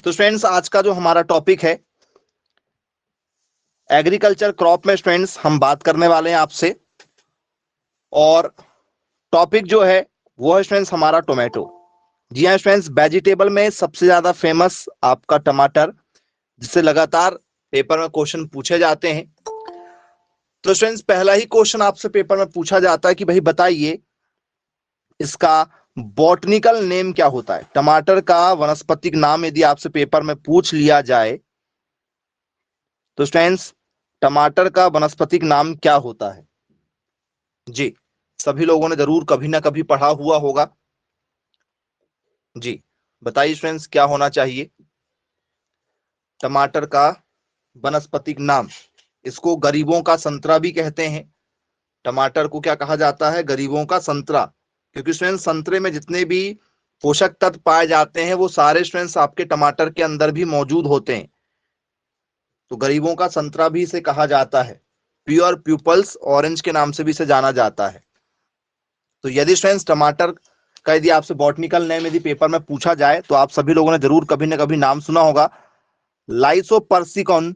तो स्टूडेंट्स आज का जो हमारा टॉपिक है एग्रीकल्चर क्रॉप में स्टूडेंट्स हम बात करने वाले हैं आपसे। और टॉपिक जो है वो है स्टूडेंट्स हमारा टोमेटो। जी हाँ स्टूडेंट्स, वेजिटेबल में सबसे ज्यादा फेमस आपका टमाटर, जिससे लगातार पेपर में क्वेश्चन पूछे जाते हैं। तो स्टूडेंट्स पहला ही क्वेश्चन आपसे पेपर में पूछा जाता है कि भाई बताइए इसका बॉटनिकल नेम क्या होता है। टमाटर का वनस्पतिक नाम यदि आपसे पेपर में पूछ लिया जाए तो स्टूडेंट्स टमाटर का वनस्पतिक नाम क्या होता है। जी, सभी लोगों ने जरूर कभी ना कभी पढ़ा हुआ होगा। जी बताइए स्टूडेंट्स क्या होना चाहिए टमाटर का वनस्पतिक नाम। इसको गरीबों का संतरा भी कहते हैं। टमाटर को क्या कहा जाता है? गरीबों का संतरा, क्योंकि स्टूडेंट्स संतरे में जितने भी पोषक तत्व पाए जाते हैं वो सारे स्टूडेंट्स आपके टमाटर के अंदर भी मौजूद होते हैं। तो गरीबों का संतरा भी इसे कहा जाता है। प्योर प्यूपल्स ऑरेंज के नाम से भी इसे जाना जाता है। तो यदि स्टूडेंट्स टमाटर का यदि आपसे बॉटनिकल नेम यदि पेपर में पूछा जाए तो आप सभी लोगों ने जरूर कभी ना कभी नाम सुना होगा, लाइसोपर्सिकॉन,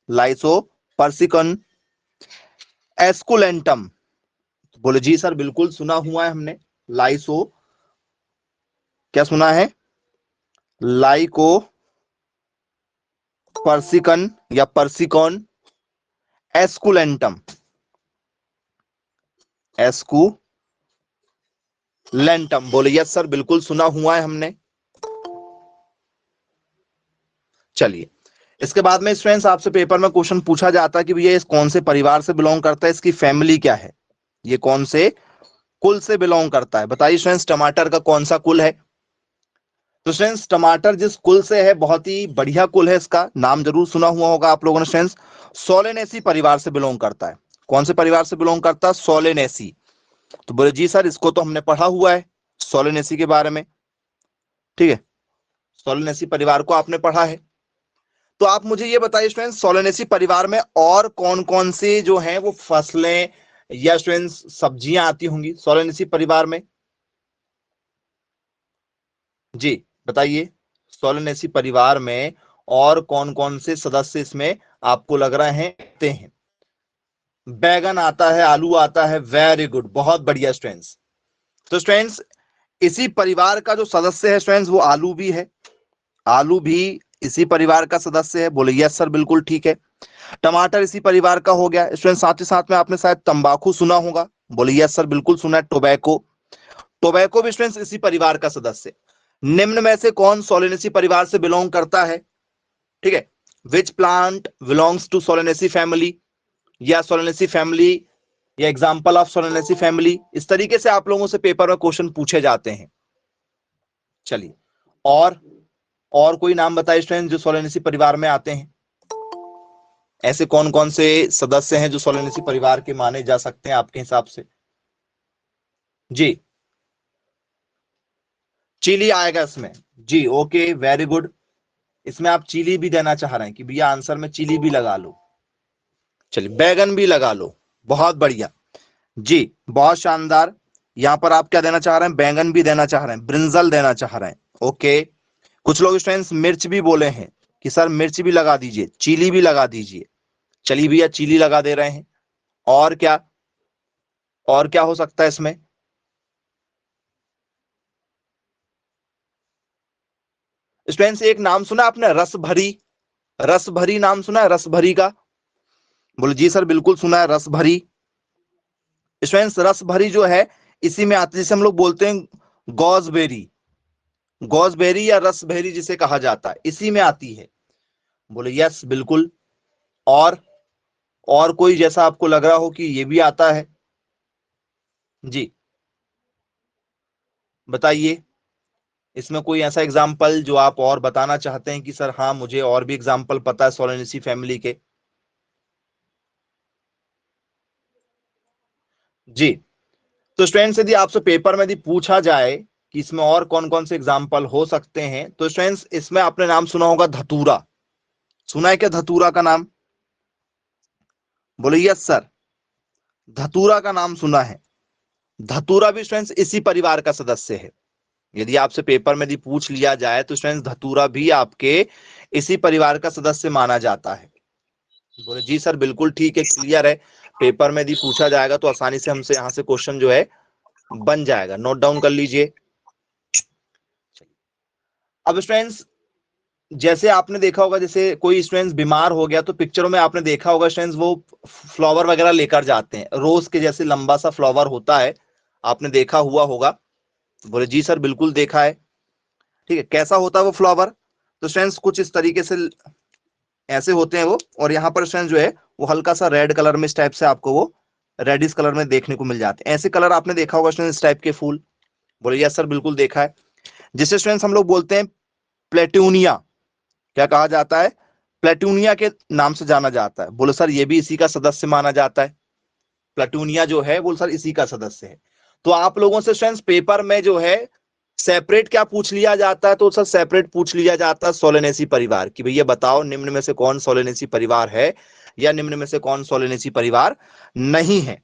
लाइसोपर्सिकॉन एस्कुलेंटम। बोले जी सर बिल्कुल सुना हुआ है हमने। लाइसो क्या सुना है? लाइको पर्सिकन या पर्सिकॉन एस्कुलेंटम, एस्कुलेंटम। बोले यस सर बिल्कुल सुना हुआ है हमने। चलिए, इसके बाद में स्टूडेंट्स आपसे पेपर में क्वेश्चन पूछा जाता है कि भैया इस कौन से परिवार से बिलोंग करता है, इसकी फैमिली क्या है, ये कौन से कुल से बिलोंग करता है। बताइए स्टूडेंट्स टमाटर का कौन सा कुल है। तो स्टूडेंट्स टमाटर जिस कुल से है बहुत ही बढ़िया कुल है, इसका नाम जरूर सुना हुआ होगा आप लोगों ने स्टूडेंट्स। सोलेनेसी परिवार से बिलोंग करता है। कौन से परिवार से बिलोंग करता है? सोलेनेसी। तो बोले जी सर इसको तो हमने पढ़ा हुआ है सोलेनेसी के बारे में। ठीक है, सोलेनेसी परिवार को आपने पढ़ा है। तो आप मुझे ये बताइए स्टूडेंट्स सोलेनेसी परिवार में और कौन कौन से जो हैं वो फसलें या स्टूडेंट्स सब्जियां आती होंगी सोलेनेसी परिवार में। जी बताइए, सोलेनेसी परिवार में और कौन कौन से सदस्य इसमें आपको लग रहे हैं? बैगन आता है, आलू आता है। वेरी गुड, बहुत बढ़िया स्टूडेंट्स। तो स्टूडेंट्स इसी परिवार का जो सदस्य है स्टूडेंट्स वो आलू भी है। आलू भी इसी परिवार का सदस्य है। बोले यस सर बिल्कुल ठीक है। टमाटर इसी परिवार का हो गया स्टूडेंट। साथ ही साथ में आपने शायद तंबाकू सुना होगा। बोले यस सर बिल्कुल सुना है। टोबैको, टोबैको भी स्टूडेंट्स इसी परिवार का सदस्य। निम्न में से कौन सोलेनेसी परिवार से बिलोंग करता है? ठीक है, which plant belongs to Solanaceae family, या सोलेनेसी फैमिली, या एग्जाम्पल ऑफ सोलेनेसी फैमिली। इस तरीके से आप लोगों से पेपर में क्वेश्चन पूछे जाते हैं। चलिए, और कोई नाम बताइए स्टूडेंट जो सोलेनेसी परिवार में आते हैं। ऐसे कौन कौन से सदस्य हैं जो सोलेनेसी परिवार के माने जा सकते हैं आपके हिसाब से? जी, चिली आएगा इसमें। जी ओके, वेरी गुड। इसमें आप चिली भी देना चाह रहे हैं कि भैया आंसर में चिली भी लगा लो। चलिए, बैगन भी लगा लो, बहुत बढ़िया। जी बहुत शानदार। यहां पर आप क्या देना चाह रहे हैं? बैंगन भी देना चाह रहे हैं, ब्रिंजल देना चाह रहे हैं। ओके, कुछ लोग स्टूडेंट्स मिर्च भी बोले हैं कि सर मिर्च भी लगा दीजिए, चिली भी लगा दीजिए। चलिए भैया चिली लगा दे रहे हैं। और क्या, और क्या हो सकता है इसमें? स्टूडेंट्स एक नाम सुना आपने, रस भरी? रस भरी नाम सुना है, रस भरी का? बोले जी सर बिल्कुल सुना है, रस भरी। स्टूडेंट्स रस भरी जो है इसी में आती है, जिसे हम लोग बोलते हैं गॉजबेरी। गॉजबेरी या रसबेरी जिसे कहा जाता है, इसी में आती है। बोले यस बिल्कुल। और और कोई जैसा आपको लग रहा हो कि ये भी आता है? जी बताइए, इसमें कोई ऐसा एग्जाम्पल जो आप और बताना चाहते हैं कि सर हाँ मुझे और भी एग्जाम्पल पता है सोलेनेसी फैमिली के। जी, तो स्टूडेंट्स यदि आपसे पेपर में यदि पूछा जाए कि इसमें और कौन कौन से एग्जाम्पल हो सकते हैं तो स्टूडेंट्स इसमें आपने नाम सुना होगा धतूरा। सुना है क्या धतूरा का नाम? बोले यस सर, धतूरा का नाम सुना है। धतूरा भी स्टूडेंट्स इसी परिवार का सदस्य है। यदि आपसे पेपर में यदि पूछ लिया जाए तो स्टूडेंट्स धतूरा भी आपके इसी परिवार का सदस्य माना जाता है। बोले जी सर बिल्कुल ठीक है, क्लियर है, पेपर में यदि पूछा जाएगा तो आसानी से हमसे यहाँ से क्वेश्चन जो है बन जाएगा, नोट डाउन कर लीजिए। अब स्टूडेंट्स जैसे आपने देखा होगा, जैसे कोई स्टूडेंट्स बीमार हो गया तो पिक्चरों में आपने देखा होगा स्टूडेंट्स वो फ्लावर वगैरह लेकर जाते हैं, रोज के जैसे लंबा सा फ्लावर होता है, आपने देखा हुआ होगा। बोले जी सर बिल्कुल देखा है। ठीक है, कैसा होता है वो फ्लावर? तो स्टूडेंट्स कुछ इस तरीके से ऐसे होते हैं वो, और यहाँ पर स्टूडेंट्स जो है वो हल्का सा रेड कलर में इस टाइप से आपको वो रेडिश कलर में देखने को मिल जाते हैं। ऐसे कलर आपने देखा होगा स्टूडेंट्स इस टाइप के फूल? बोले यस सर बिल्कुल देखा है। जिसे स्टूडेंट्स हम लोग बोलते हैं प्लेटूनिया। क्या कहा जाता है? प्लेटूनिया के नाम से जाना जाता है। बोले सर ये भी इसी का सदस्य माना जाता है, प्लेटूनिया जो है वो सर इसी का सदस्य है। तो आप लोगों से स्टूडेंट्स पेपर में जो है सेपरेट क्या पूछ लिया जाता है? तो सर सेपरेट पूछ लिया जाता है सोलेनेसी परिवार की, भैया बताओ निम्न में से कौन सोलेनेसी परिवार है या निम्न में से कौन सोलेनेसी परिवार नहीं है।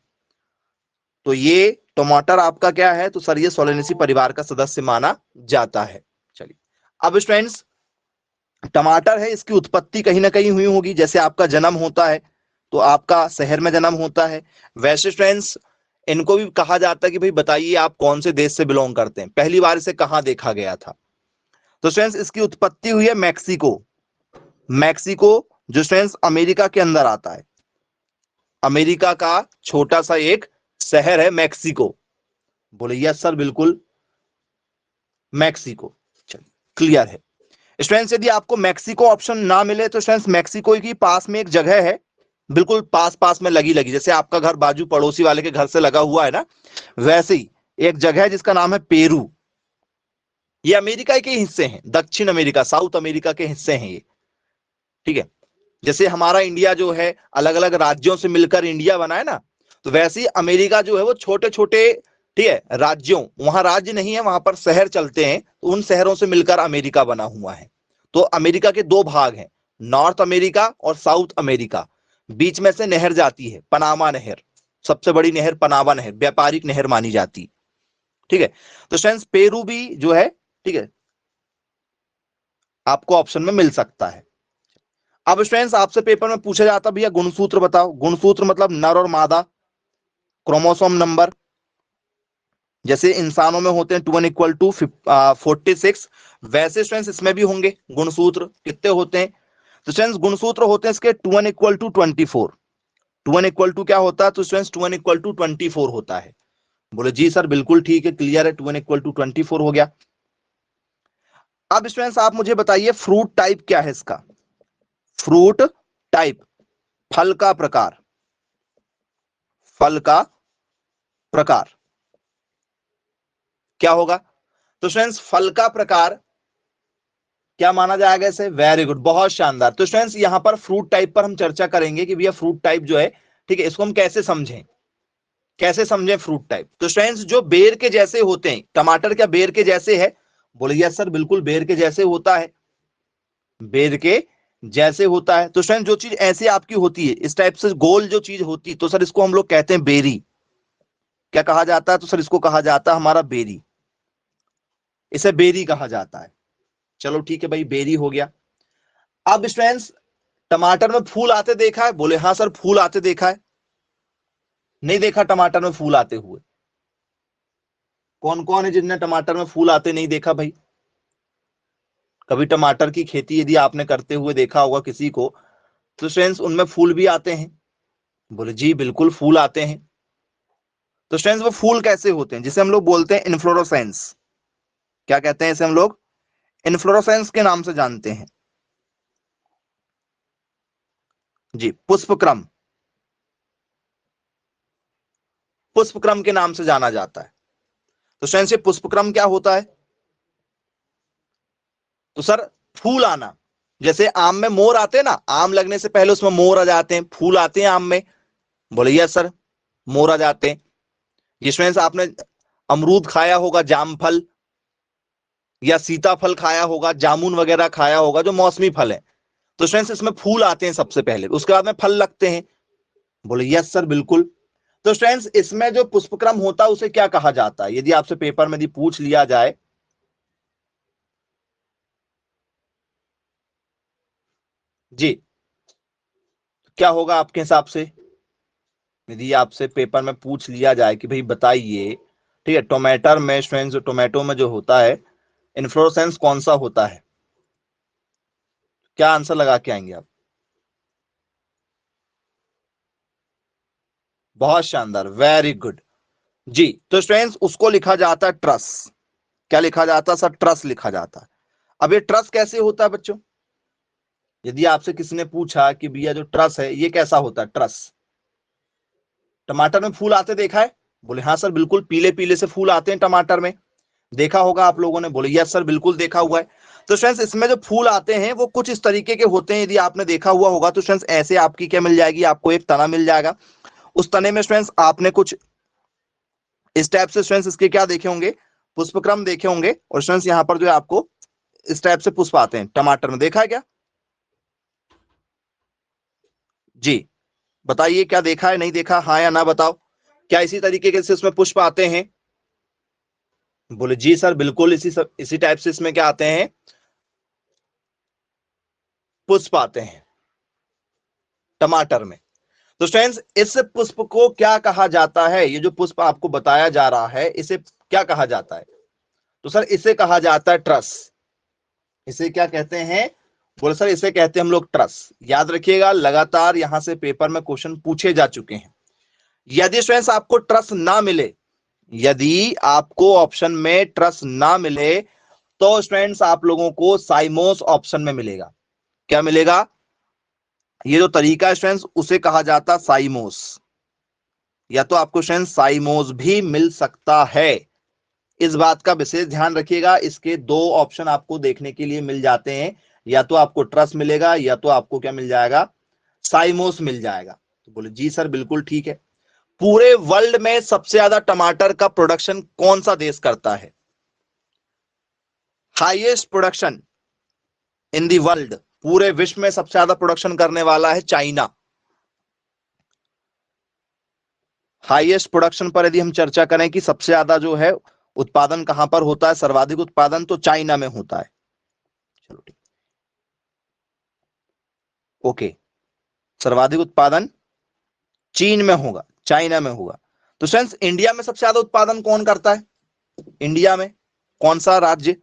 तो ये टमाटर आपका क्या है? तो सर ये सोलेनेसी परिवार का सदस्य माना जाता है। चलिए अब स्टूडेंट्स टमाटर है, इसकी उत्पत्ति कहीं ना कहीं हुई होगी। जैसे आपका जन्म होता है तो आपका शहर में जन्म होता है, वैसे स्टूडेंट्स इनको भी कहा जाता है कि भाई बताइए आप कौन से देश से बिलोंग करते हैं, पहली बार इसे कहां देखा गया था? तो स्टूडेंट्स इसकी उत्पत्ति हुई है मैक्सिको। मैक्सिको जो स्टूडेंट्स अमेरिका के अंदर आता है, अमेरिका का छोटा सा एक शहर है मैक्सिको। बोले यस सर बिल्कुल मैक्सिको। चलिए क्लियर है। स्टूडेंट्स यदि आपको मैक्सिको ऑप्शन ना मिले तो स्टूडेंट्स मैक्सिको की पास में एक जगह है, बिल्कुल पास पास में लगी लगी, जैसे आपका घर बाजू पड़ोसी वाले के घर से लगा हुआ है ना, वैसे ही एक जगह है जिसका नाम है पेरू। ये अमेरिका के हिस्से हैं, दक्षिण अमेरिका साउथ अमेरिका के हिस्से हैं ये। ठीक है, जैसे हमारा इंडिया जो है अलग अलग राज्यों से मिलकर इंडिया बना है ना, तो वैसे ही अमेरिका जो है वो छोटे छोटे, ठीक है, राज्यों, वहां राज्य नहीं है, वहां पर शहर चलते हैं, तो उन शहरों से मिलकर अमेरिका बना हुआ है। तो अमेरिका के दो भाग हैं, नॉर्थ अमेरिका और साउथ अमेरिका। बीच में से नहर जाती है, पनामा नहर, सबसे बड़ी नहर पनामा नहर, व्यापारिक नहर मानी जाती। ठीक है, तो स्टूडेंट्स पेरू भी जो है, ठीक है, आपको ऑप्शन में मिल सकता है। अब स्टूडेंट्स आपसे पेपर में पूछा जाता भैया गुणसूत्र बताओ। गुणसूत्र मतलब नर और मादा, क्रोमोसोम नंबर, जैसे इंसानों में होते हैं 2 = 46, वैसे स्टूडेंट्स इसमें भी होंगे गुणसूत्र। कितने होते हैं? तो स्टूडेंट्स गुणसूत्र होते हैं इसके 2 = 24। 2 क्या होता है? तो स्टूडेंट्स 2 = 24 होता है। बोले जी सर बिल्कुल ठीक है, क्लियर है, 2 = 24 हो गया। अब स्टूडेंट्स आप मुझे बताइए फ्रूट टाइप क्या है इसका? फ्रूट टाइप, फल का प्रकार, फल का प्रकार क्या होगा? तो स्टूडेंट्स फल का प्रकार क्या माना जाएगा इसे? वेरी गुड, बहुत शानदार। तो स्टूडेंट्स यहां पर फ्रूट टाइप पर हम चर्चा करेंगे कि भैया फ्रूट टाइप जो है, ठीक है, इसको हम कैसे समझें, कैसे समझें फ्रूट टाइप। तो स्टूडेंट्स जो बेर के जैसे होते हैं, टमाटर क्या बेर के जैसे है? बोले यस सर बिल्कुल बेर के जैसे होता है, बेर के जैसे होता है। तो स्टूडेंट जो चीज ऐसे आपकी होती है, इस टाइप से गोल जो चीज होती है, तो सर इसको हम लोग कहते हैं बेरी। क्या कहा जाता है? तो सर इसको कहा जाता है हमारा बेरी, इसे बेरी कहा जाता है। चलो ठीक है भाई, बेरी हो गया। अब स्टूडेंट्स टमाटर में फूल आते देखा है? बोले हाँ सर फूल आते देखा है। नहीं देखा टमाटर में फूल आते हुए? कौन कौन है जिनने टमाटर में फूल आते नहीं देखा भाई? कभी टमाटर की खेती यदि आपने करते हुए देखा होगा किसी को, तो स्टूडेंट्स उनमें फूल भी आते हैं। बोले जी बिल्कुल फूल आते हैं। तो स्टूडेंट्स वो फूल कैसे होते हैं? जिसे हम लोग बोलते हैं इन्फ्लोरोसेंस। क्या कहते हैं इसे? हम लोग इन्फ्लोरोसेंस के नाम से जानते हैं जी। पुष्पक्रम, पुष्पक्रम के नाम से जाना जाता है। तो स्टूडेंट्स ये पुष्पक्रम क्या होता है? तो सर फूल आना, जैसे आम में मोर आते हैं ना, आम लगने से पहले उसमें मोर आ जाते हैं, फूल आते हैं आम में। बोले यस सर मोर आ जाते हैं। जिसमें से आपने अमरूद खाया होगा, जामफल या सीताफल खाया होगा, जामुन वगैरह खाया होगा, जो मौसमी फल है। तो स्टूडेंट्स इसमें फूल आते हैं सबसे पहले, उसके बाद में फल लगते हैं। बोले यस सर बिल्कुल। तो स्टूडेंट्स इसमें जो पुष्पक्रम होता है उसे क्या कहा जाता है? यदि आपसे पेपर में यदि पूछ लिया जाए जी, क्या होगा आपके हिसाब से यदि आपसे पेपर में पूछ लिया जाए कि भाई बताइए, ठीक है, टोमेटर में स्टूडेंट्स, टोमेटो में जो होता है इन्फ्लोरेसेंस कौन सा होता है, क्या आंसर लगा के आएंगे आप? बहुत शानदार, वेरी गुड। जी, तो स्टूडेंट्स उसको लिखा जाता है ट्रस। क्या लिखा जाता है सर? ट्रस लिखा जाता है। अब ये ट्रस कैसे होता है बच्चों? यदि आपसे किसी ने पूछा कि भैया जो ट्रस है ये कैसा होता है, ट्रस, टमाटर में फूल आते देखा है? बोले हाँ सर बिल्कुल, पीले पीले से फूल आते हैं टमाटर में, देखा होगा आप लोगों ने। बोले यस सर बिल्कुल देखा हुआ है। तो फ्रेंड्स इसमें जो फूल आते हैं वो कुछ इस तरीके के होते हैं, यदि आपने देखा हुआ होगा तो फ्रेंड्स ऐसे आपकी क्या मिल जाएगी, आपको एक तना मिल जाएगा। उस तने में फ्रेंड्स आपने कुछ इस टाइप से फ्रेंड्स इसके क्या देखे होंगे, पुष्पक्रम देखे होंगे। और फ्रेंड्स यहाँ पर जो है आपको इस टाइप से पुष्प आते हैं टमाटर में, देखा है क्या? जी, बताइए क्या देखा है, नहीं देखा, हाँ या ना बताओ। क्या इसी तरीके से इसमें पुष्प आते हैं? बोले जी सर बिल्कुल, इसी टाइप से इसमें क्या आते हैं, पुष्प आते हैं टमाटर में। तो फ्रेंड्स इस पुष्प को क्या कहा जाता है? ये जो पुष्प आपको बताया जा रहा है इसे क्या कहा जाता है? तो सर इसे कहा जाता है ट्रस। इसे क्या कहते हैं? बोले सर इसे कहते हैं हम लोग ट्रस। याद रखिएगा, लगातार यहां से पेपर में क्वेश्चन पूछे जा चुके हैं। यदि स्टूडेंट्स आपको ट्रस ना मिले, यदि आपको ऑप्शन में ट्रस ना मिले, तो स्टूडेंट्स आप लोगों को साइमोस ऑप्शन में मिलेगा। क्या मिलेगा? ये जो तरीका है स्टूडेंट्स उसे कहा जाता साइमोस, या तो आपको स्टूडेंट्स साइमोस भी मिल सकता है। इस बात का विशेष ध्यान रखिएगा, इसके दो ऑप्शन आपको देखने के लिए मिल जाते हैं, या तो आपको ट्रस मिलेगा या तो आपको क्या मिल जाएगा, साइमोस मिल जाएगा। तो बोले जी सर बिल्कुल ठीक है। पूरे वर्ल्ड में सबसे ज्यादा टमाटर का प्रोडक्शन कौन सा देश करता है? Highest production in the world, पूरे विश्व में सबसे ज्यादा प्रोडक्शन करने वाला है चाइना। हाईएस्ट प्रोडक्शन पर यदि हम चर्चा करें कि सबसे ज्यादा जो है उत्पादन कहां पर होता है, सर्वाधिक उत्पादन, तो चाइना में होता है। चलो ठीक, ओके, सर्वाधिक उत्पादन चीन में होगा, चाइना में होगा। तो फ्रेंड्स इंडिया में सबसे ज्यादा उत्पादन कौन करता है? इंडिया में कौन सा राज्य?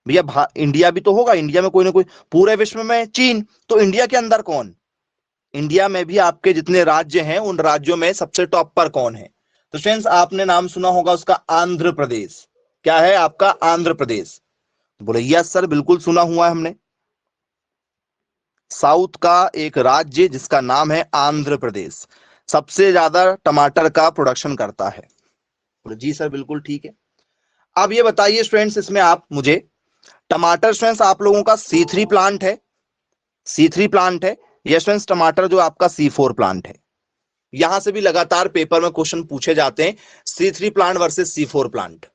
भैया इंडिया भी तो होगा, इंडिया में कोई ना कोई, पूरे विश्व में चीन, तो इंडिया के अंदर कौन? इंडिया में भी आपके जितने राज्य हैं उन राज्यों में सबसे टॉप पर कौन है? तो फ्रेंड्स आपने नाम सुना होगा उसका, आंध्र प्रदेश। क्या है आपका? आंध्र प्रदेश। बोले यस सर बिल्कुल सुना हुआ है हमने, साउथ का एक राज्य जिसका नाम है आंध्र प्रदेश, सबसे ज्यादा टमाटर का प्रोडक्शन करता है। बोले जी सर बिल्कुल ठीक है। अब ये बताइए स्टूडेंट्स, इसमें आप मुझे, टमाटर स्टूडेंट्स आप लोगों का C3 प्लांट है, C3 प्लांट है, या स्टूडेंट्स टमाटर जो आपका C4 प्लांट है? यहां से भी लगातार पेपर में क्वेश्चन पूछे जाते हैं, C3 plant versus C4 plant,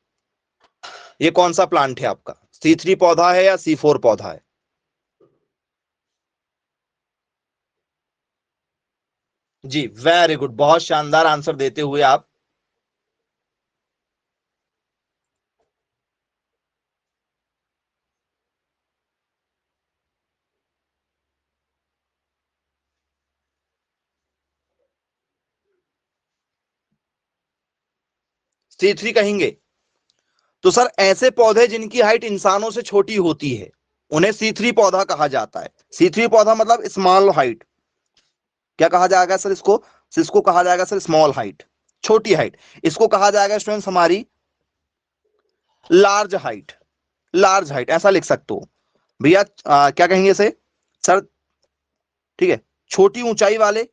ये कौन सा प्लांट है आपका? C3 पौधा है या C4 पौधा है? जी वेरी गुड, बहुत शानदार आंसर देते हुए आप। C3 कहेंगे? तो सर ऐसे पौधे जिनकी हाइट इंसानों से छोटी होती है उन्हें C3 पौधा कहा जाता है। C3 पौधा मतलब स्मॉल हाइट। क्या कहा जाएगा सर इसको? इसको कहा जाएगा सर स्मॉल हाइट, छोटी हाइट। इसको कहा जाएगा स्टूडेंट्स हमारी लार्ज हाइट, लार्ज हाइट ऐसा लिख सकते हो भैया। क्या कहेंगे इसे सर? ठीक है, छोटी ऊंचाई वाले,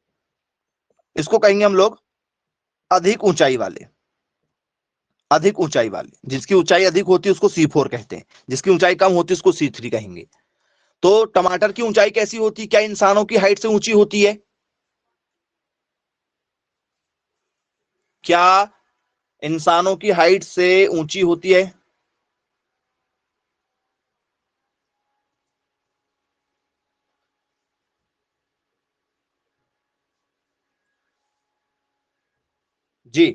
इसको कहेंगे हम लोग अधिक ऊंचाई वाले। अधिक ऊंचाई वाले, जिसकी ऊंचाई अधिक होती है उसको C4 कहते हैं, जिसकी ऊंचाई कम होती है उसको C3 कहेंगे। तो टमाटर की ऊंचाई कैसी होती है? क्या इंसानों की हाइट से ऊंची होती है? क्या इंसानों की हाइट से ऊंची होती है? जी,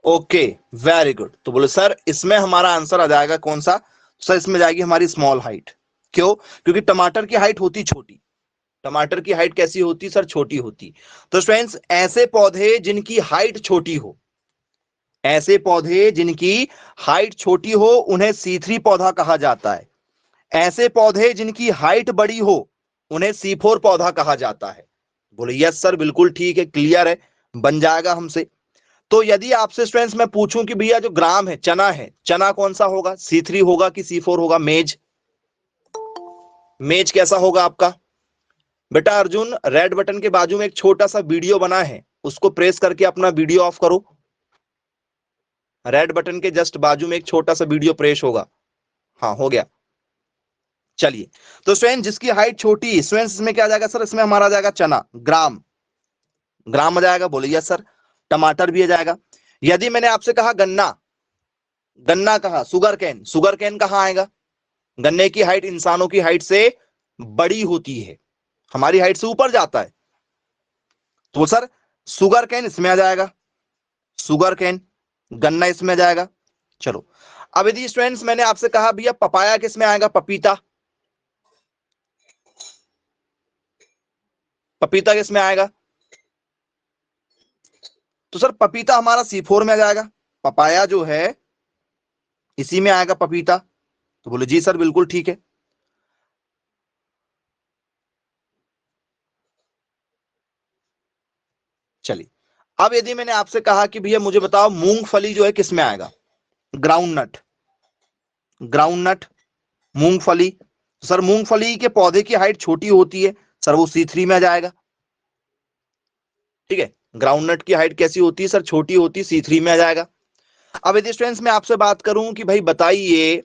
ओके, वेरी गुड। तो बोले सर इसमें हमारा आंसर आ जाएगा कौन सा? सर इसमें जाएगी हमारी स्मॉल हाइट। क्यों? क्योंकि टमाटर की हाइट होती छोटी। टमाटर की हाइट कैसी होती सर? छोटी होती। तो स्टूडेंट्स ऐसे पौधे जिनकी हाइट छोटी हो, ऐसे पौधे जिनकी हाइट छोटी हो उन्हें C3 पौधा कहा जाता है। ऐसे पौधे जिनकी हाइट बड़ी हो उन्हें C4 पौधा कहा जाता है। बोले यस सर बिल्कुल ठीक है, क्लियर है, बन जाएगा हमसे। तो यदि आपसे स्टूडेंट्स मैं पूछूं कि भैया जो ग्राम है, चना कौन सा होगा? C3 होगा कि C4 होगा? मेज, मेज कैसा होगा आपका? बेटा अर्जुन, रेड बटन के बाजू में एक छोटा सा वीडियो बना है, उसको प्रेस करके अपना वीडियो ऑफ करो। रेड बटन के जस्ट बाजू में एक छोटा सा वीडियो प्रेस होगा। हाँ हो गया। चलिए, तो स्टूडेंट जिसकी हाइट छोटी, स्टूडेंट इसमें क्या आ जाएगा सर? इसमें हमारा आ जाएगा चना, ग्राम, ग्राम आ जाएगा। बोलिए सर। टमाटर भी आ जाएगा। यदि मैंने आपसे कहा गन्ना, गन्ना कहा, शुगर कैन, शुगर कैन कहां आएगा? गन्ने की हाइट इंसानों की हाइट से बड़ी होती है, हमारी हाइट से ऊपर जाता है। तो सर शुगर कैन इसमें आ जाएगा, शुगर कैन, गन्ना इसमें आ जाएगा। चलो, अब यदि स्टूडेंट्स मैंने आपसे कहा भैया पपाया किसमें आएगा? पपीता, पपीता किसमें आएगा? तो सर पपीता हमारा C4 में आ जाएगा। पपाया जो है इसी में आएगा पपीता। तो बोले जी सर बिल्कुल ठीक है। चलिए, अब यदि मैंने आपसे कहा कि भैया मुझे बताओ मूंगफली जो है किसमें आएगा? ग्राउंड नट, ग्राउंड नट, मूंगफली। तो सर मूंगफली के पौधे की हाइट छोटी होती है, सर वो C3 में आ जाएगा। ठीक है, ग्राउंड नट की हाइट कैसी होती है सर? छोटी होती है, C3 में आ जाएगा। अब यदि स्टूडेंट्स मैं आपसे बात करूं कि भाई बताइए,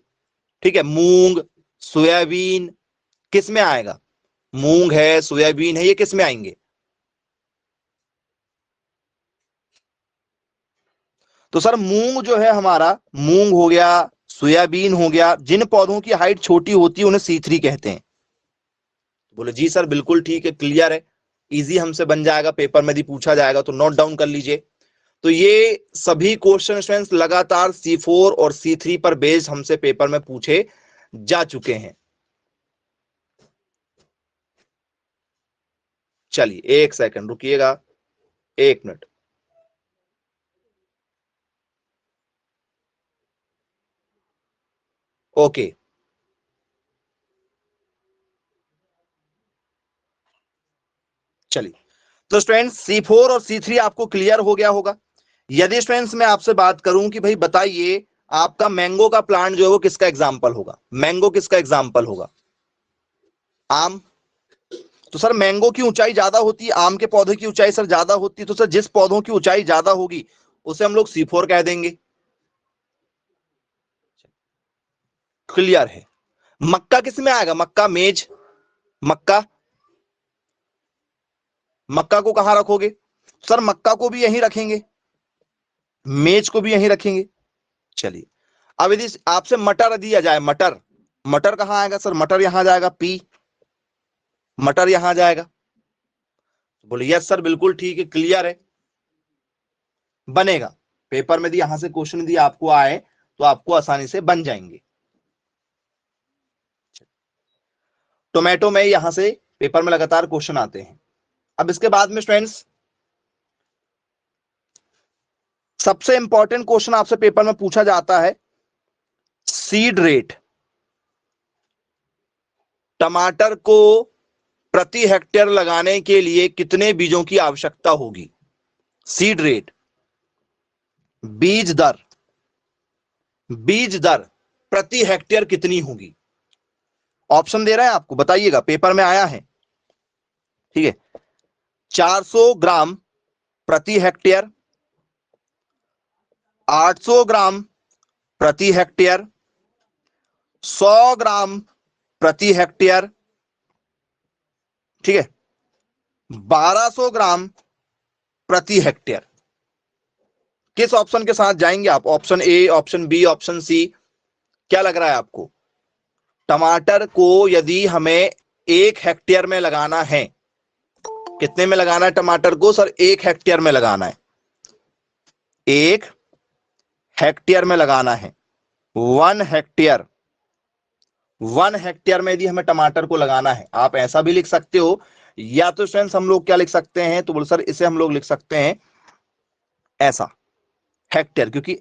ठीक है, मूंग, सोयाबीन किस में आएगा? मूंग है, सोयाबीन है, ये किस में आएंगे? तो सर मूंग जो है हमारा, मूंग हो गया, सोयाबीन हो गया, जिन पौधों की हाइट छोटी होती है उन्हें C3 कहते हैं। बोले जी सर बिल्कुल ठीक है, क्लियर है, इजी हमसे बन जाएगा, पेपर में यदि पूछा जाएगा तो नोट डाउन कर लीजिए। तो ये सभी क्वेश्चन स्टूडेंट्स लगातार C4 और C3 पर बेस्ड हमसे पेपर में पूछे जा चुके हैं। चलिए एक सेकंड रुकिएगा, एक मिनट। ओके, चलिए, तो स्टूडेंट्स C4 और C3 आपको क्लियर हो गया होगा। यदि स्टूडेंट्स मैं आपसे बात करूं कि भाई बताइए आपका मैंगो का प्लांट जो है वो किसका एग्जाम्पल होगा? मैंगो किसका एग्जाम्पल होगा? आम। तो सर मैंगो की ऊंचाई ज्यादा होती है, आम के पौधे की ऊंचाई सर ज्यादा होती है, तो सर जिस पौधों की ऊंचाई ज्यादा होगी उसे हम लोग C4 कह देंगे। क्लियर है। मक्का किस में आएगा? मक्का, मेज, मक्का, मक्का को कहां रखोगे? सर मक्का को भी यहीं रखेंगे, मेज को भी यहीं रखेंगे। चलिए, अब यदि आपसे मटर दिया जाए, मटर, मटर कहां आएगा सर? मटर यहां जाएगा, P, मटर यहां जाएगा। बोले यस सर बिल्कुल ठीक है, क्लियर है, बनेगा। पेपर में यदि यहां से क्वेश्चन यदि आपको आए तो आपको आसानी से बन जाएंगे। टोमेटो में यहां से पेपर में लगातार क्वेश्चन आते हैं। अब इसके बाद में स्टूडेंट्स सबसे इंपॉर्टेंट क्वेश्चन आपसे पेपर में पूछा जाता है, सीड रेट। टमाटर को प्रति हेक्टेयर लगाने के लिए कितने बीजों की आवश्यकता होगी? सीड रेट, बीज दर, बीज दर प्रति हेक्टेयर कितनी होगी? ऑप्शन दे रहे हैं आपको, बताइएगा, पेपर में आया है। ठीक है, 400 ग्राम प्रति हेक्टेयर, 800 ग्राम प्रति हेक्टेयर, 100 ग्राम प्रति हेक्टेयर, ठीक है, 1200 ग्राम प्रति हेक्टेयर। किस ऑप्शन के साथ जाएंगे आप? Option A, option B, option C, क्या लग रहा है आपको? टमाटर को यदि हमें 1 हेक्टेयर में लगाना है, कितने में लगाना है टमाटर को सर? 1 हेक्टेयर में लगाना है, 1 हेक्टेयर में लगाना है। 1 हेक्टेयर, 1 हेक्टेयर में यदि हमें टमाटर को लगाना है, आप ऐसा भी लिख सकते हो, या तो स्टूडेंट्स हम लोग क्या लिख सकते हैं, तो बोल सर इसे हम लोग लिख सकते हैं ऐसा, हेक्टेयर, क्योंकि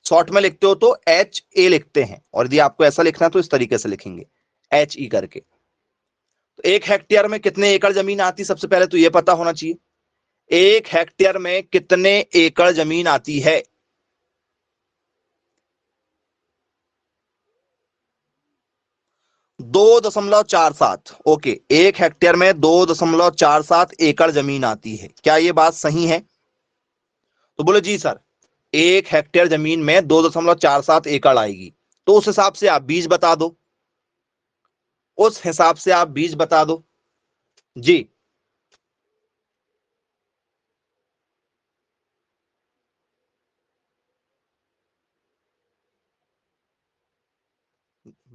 शॉर्ट में लिखते हो तो HA लिखते हैं, और यदि आपको ऐसा लिखना है तो इस तरीके से लिखेंगे HE करके। तो 1 हेक्टेयर में कितने एकड़ जमीन आती, सबसे पहले तो यह पता होना चाहिए 1 हेक्टेयर में कितने एकड़ जमीन आती है। दो 2.47, ओके, 1 हेक्टेयर में 2.47 एकड़ जमीन आती है। क्या यह बात सही है? तो बोले जी सर, 1 हेक्टेयर जमीन में 2.47 एकड़ आएगी, तो उस हिसाब से आप बीज बता दो, उस हिसाब से आप बीज बता दो जी।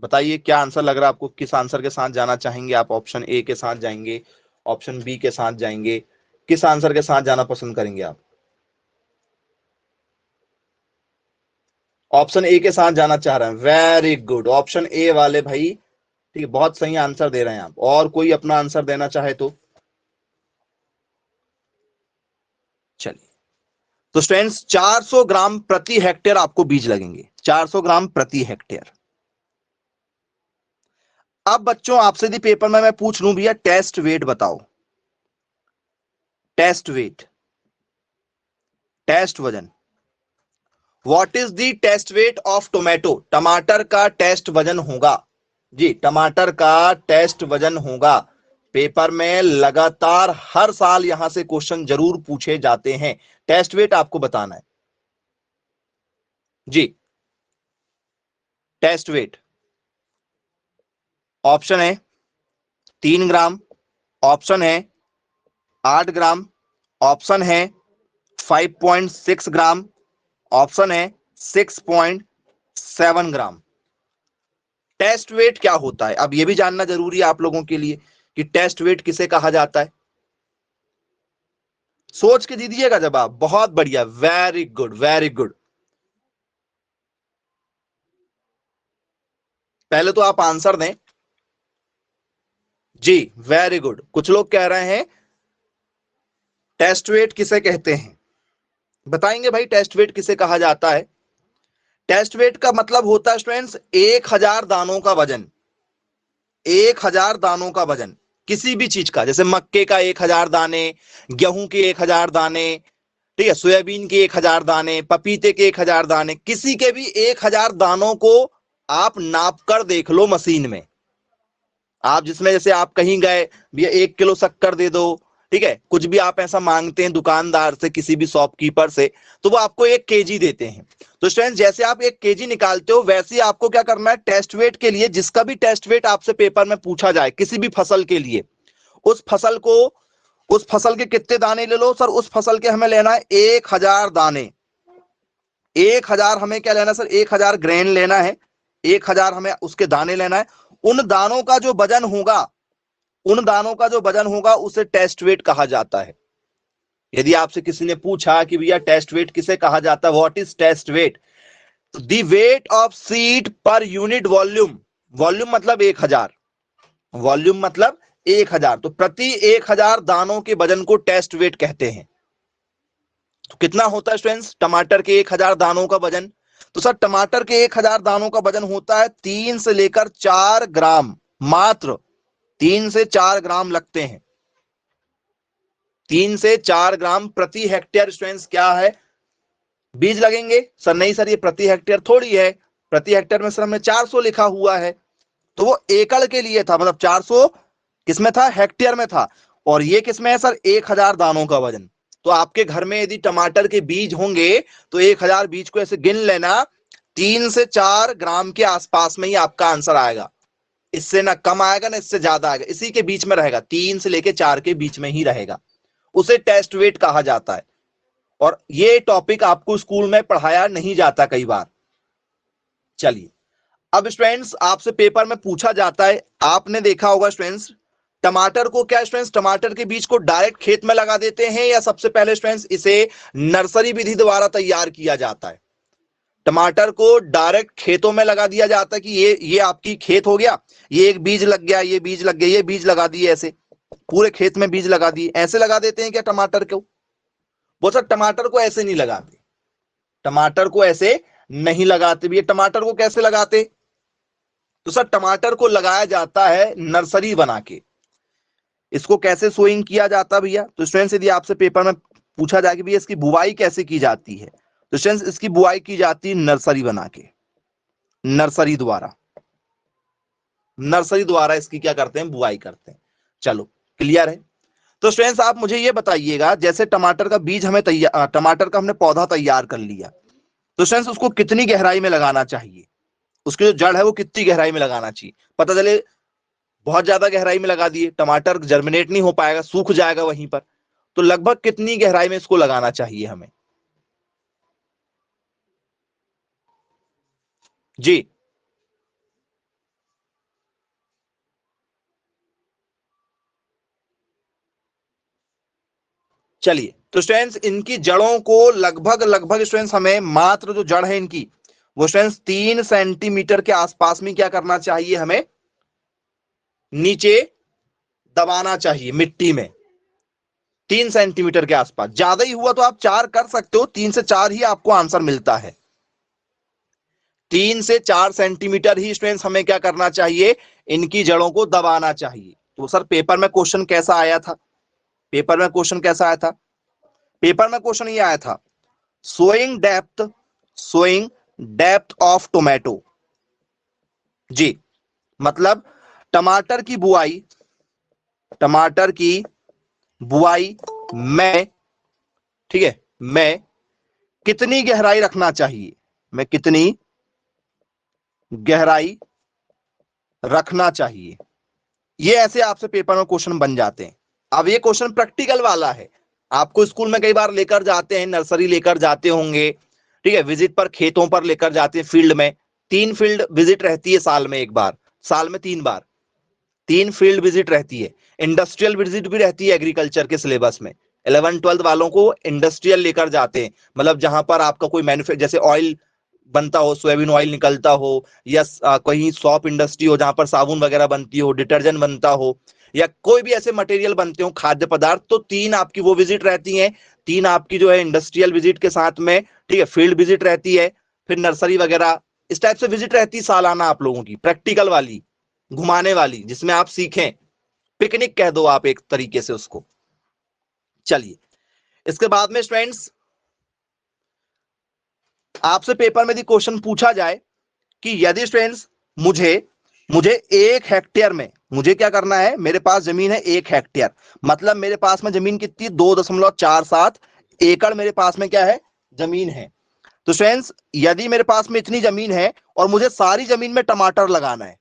बताइए क्या आंसर लग रहा है आपको, किस आंसर के साथ जाना चाहेंगे आप? ऑप्शन ए के साथ जाएंगे, ऑप्शन बी के साथ जाएंगे, किस आंसर के साथ जाना पसंद करेंगे आप? ऑप्शन ए के साथ जाना चाह रहे हैं, वेरी गुड, ऑप्शन ए वाले भाई, ठीक है, बहुत सही आंसर दे रहे हैं आप। और कोई अपना आंसर देना चाहे तो चलिए। तो स्टूडेंट्स 400 ग्राम प्रति हेक्टेयर आपको बीज लगेंगे, 400 ग्राम प्रति हेक्टेयर। अब बच्चों आपसे यदि पेपर में मैं पूछ लूं भैया टेस्ट वेट बताओ, टेस्ट वेट, टेस्ट वजन, what is the test weight of tomato, टमाटर का टेस्ट वजन होगा जी, टमाटर का टेस्ट वजन होगा। पेपर में लगातार हर साल यहां से क्वेश्चन जरूर पूछे जाते हैं, टेस्ट वेट आपको बताना है जी। टेस्ट वेट ऑप्शन है 3 ग्राम, ऑप्शन है 8 ग्राम, ऑप्शन है 5.6 ग्राम, ऑप्शन है 6.7 ग्राम। टेस्ट वेट क्या होता है, अब यह भी जानना जरूरी है आप लोगों के लिए कि टेस्ट वेट किसे कहा जाता है। सोच के दीजिएगा जवाब, बहुत बढ़िया, वेरी गुड वेरी गुड। पहले तो आप आंसर दें जी, वेरी गुड। कुछ लोग कह रहे हैं टेस्ट वेट किसे कहते हैं, बताएंगे भाई टेस्ट वेट किसे कहा जाता है। टेस्ट वेट का मतलब होता है स्टूडेंट्स 1000 दानों का वजन, 1000 दानों का वजन किसी भी चीज का, जैसे मक्के का 1000 दाने, गेहूं के 1000 दाने, ठीक है, सोयाबीन के 1000 दाने, पपीते के 1000 दाने, किसी के भी 1000 दानों को आप नाप कर देख लो मशीन में। आप जिसमें जैसे आप कहीं गए भैया 1 किलो शक्कर दे दो, ठीक है, कुछ भी आप ऐसा मांगते हैं दुकानदार से, किसी भी शॉपकीपर से, तो वो आपको 1 kg देते हैं। तो स्टूडेंट जैसे आप 1 kg निकालते हो, वैसे ही आपको क्या करना है टेस्ट वेट के लिए, जिसका भी टेस्ट वेट आपसे पेपर में पूछा जाए किसी भी फसल के लिए, उस फसल को, उस फसल के कितने दाने ले लो सर, उस फसल के हमें लेना है 1000 दाने, 1000 हमें क्या लेना सर, 1000 ग्रेन लेना है, 1000 हमें उसके दाने लेना है। उन दानों का जो वजन होगा, उन दानों का जो वजन होगा उसे टेस्ट वेट कहा जाता है। यदि आपसे किसी ने पूछा कि भैया टेस्ट वेट किसे कहा जाता है, what is test weight, the weight of seed पर यूनिट वॉल्यूम, वॉल्यूम मतलब 1000, वॉल्यूम मतलब 1000, तो प्रति 1000 दानों के वजन को टेस्ट वेट कहते हैं। तो कितना होता है स्टूडेंट्स टमाटर के 1000 दानों का वजन, तो सर टमाटर के 1000 दानों का वजन होता है 3 से लेकर 4 ग्राम, मात्र 3 से 4 ग्राम लगते हैं, 3 से 4 ग्राम प्रति हेक्टेयर स्टूडेंट्स क्या है, बीज लगेंगे। सर नहीं सर ये प्रति हेक्टेयर थोड़ी है, प्रति हेक्टेयर में सर हमने 400 लिखा हुआ है, तो वो एकड़ के लिए था, मतलब 400 किसमें था, हेक्टेयर में था, और ये किसमें है सर, 1000 दानों का वजन। तो आपके घर में यदि टमाटर के बीज होंगे तो 1000 बीज को ऐसे गिन लेना, 3 से 4 ग्राम के आसपास में ही आपका आंसर आएगा, इससे ना कम आएगा ना इससे ज्यादा आएगा, इसी के बीच में रहेगा, 3 से लेके 4 के बीच में ही रहेगा, उसे टेस्ट वेट कहा जाता है। और ये टॉपिक आपको स्कूल में पढ़ाया नहीं जाता कई बार। चलिए अब स्टूडेंट्स आपसे पेपर में पूछा जाता है, आपने देखा होगा स्टूडेंट्स टमाटर को, क्या स्टूडेंट्स टमाटर के बीज को डायरेक्ट खेत में लगा देते हैं, या सबसे पहले स्टूडेंट्स इसे नर्सरी विधि द्वारा तैयार किया जाता है। टमाटर को डायरेक्ट खेतों में लगा दिया जाता है कि ये आपकी खेत हो गया, ये एक बीज लग गया, ये बीज लग गया, ये बीज लगा दिए, ऐसे पूरे खेत में बीज लगा दिए, ऐसे लगा देते हैं क्या टमाटर को? वो सर टमाटर को ऐसे नहीं लगाते, टमाटर को ऐसे नहीं लगाते। ये टमाटर को कैसे लगाते? तो सर टमाटर को लगाया जाता है नर्सरी बना के। इसको कैसे सोइंग किया जाता भैया? तो स्टूडेंट्स यदि आपसे पेपर में पूछा जाए कि भैया इसकी बुआई कैसे की जाती है, तो स्टूडेंट्स इसकी बुआई की जाती है नर्सरी बना के, नर्सरी द्वारा, नर्सरी द्वारा इसकी क्या करते हैं? बुआई करते हैं। चलो क्लियर है। तो स्टूडेंट्स आप मुझे ये बताइएगा, जैसे टमाटर का बीज हमें तैयार, टमाटर का हमने पौधा तैयार कर लिया, तो स्टूडेंट्स उसको कितनी गहराई में लगाना चाहिए? उसकी जो जड़ है वो कितनी गहराई में लगाना चाहिए? पता चले बहुत ज्यादा गहराई में लगा दिए, टमाटर जर्मिनेट नहीं हो पाएगा, सूख जाएगा वहीं पर। तो लगभग कितनी गहराई में इसको लगाना चाहिए हमें? जी चलिए, तो स्टूडेंट्स इनकी जड़ों को लगभग लगभग स्टूडेंट्स हमें मात्र जो जड़ है इनकी, वो स्टूडेंट्स 3 सेंटीमीटर के आसपास में क्या करना चाहिए? हमें नीचे दबाना चाहिए मिट्टी में, 3 सेंटीमीटर के आसपास। ज्यादा ही हुआ तो आप 4 कर सकते हो, 3 से 4 ही आपको आंसर मिलता है। 3 से 4 सेंटीमीटर ही स्टूडेंट्स हमें क्या करना चाहिए? इनकी जड़ों को दबाना चाहिए। तो सर पेपर में क्वेश्चन कैसा आया था? पेपर में क्वेश्चन कैसा आया था? पेपर में क्वेश्चन ये आया था, सोइंग डेप्थ ऑफ टोमेटो। जी, मतलब टमाटर की बुआई, टमाटर की बुआई में, ठीक है, मैं कितनी गहराई रखना चाहिए? मैं कितनी गहराई रखना चाहिए? ये ऐसे आपसे पेपर में क्वेश्चन बन जाते हैं। अब ये क्वेश्चन प्रैक्टिकल वाला है, आपको स्कूल में कई बार लेकर जाते हैं, नर्सरी लेकर जाते होंगे, ठीक है, विजिट पर खेतों पर लेकर जाते हैं, फील्ड में 3 फील्ड विजिट रहती है साल में, एक बार साल में 3 बार 3 फील्ड विजिट रहती है। इंडस्ट्रियल विजिट भी रहती है एग्रीकल्चर के सिलेबस में। 11th-12th वालों को इंडस्ट्रियल लेकर जाते हैं, मतलब जहां पर आपका कोई मैन्युफैक्चर, जैसे ऑयल बनता हो, सोयाबीन ऑयल निकलता हो, या कहीं सॉप इंडस्ट्री हो जहां पर साबुन वगैरह बनती हो, डिटर्जेंट बनता हो, या कोई भी ऐसे मटेरियल बनते हो, खाद्य पदार्थ, तो 3 आपकी वो विजिट रहती हैं। 3 आपकी जो है इंडस्ट्रियल विजिट के साथ में, ठीक है, फील्ड विजिट रहती है, फिर नर्सरी वगैरह, इस टाइप से विजिट रहती है सालाना आप लोगों की, प्रैक्टिकल वाली, घुमाने वाली, जिसमें आप सीखें, पिकनिक कह दो आप एक तरीके से उसको। चलिए, इसके बाद में स्टूडेंट्स आपसे पेपर में यदि क्वेश्चन पूछा जाए कि यदि स्टूडेंट्स मुझे मुझे 1 हेक्टेयर में, मुझे क्या करना है, मेरे पास जमीन है 1 हेक्टेयर, मतलब मेरे पास में जमीन कितनी? 2.47 एकड़ मेरे पास में क्या है? जमीन है। तो स्टूडेंट्स यदि मेरे पास में इतनी जमीन है और मुझे सारी जमीन में टमाटर लगाना है,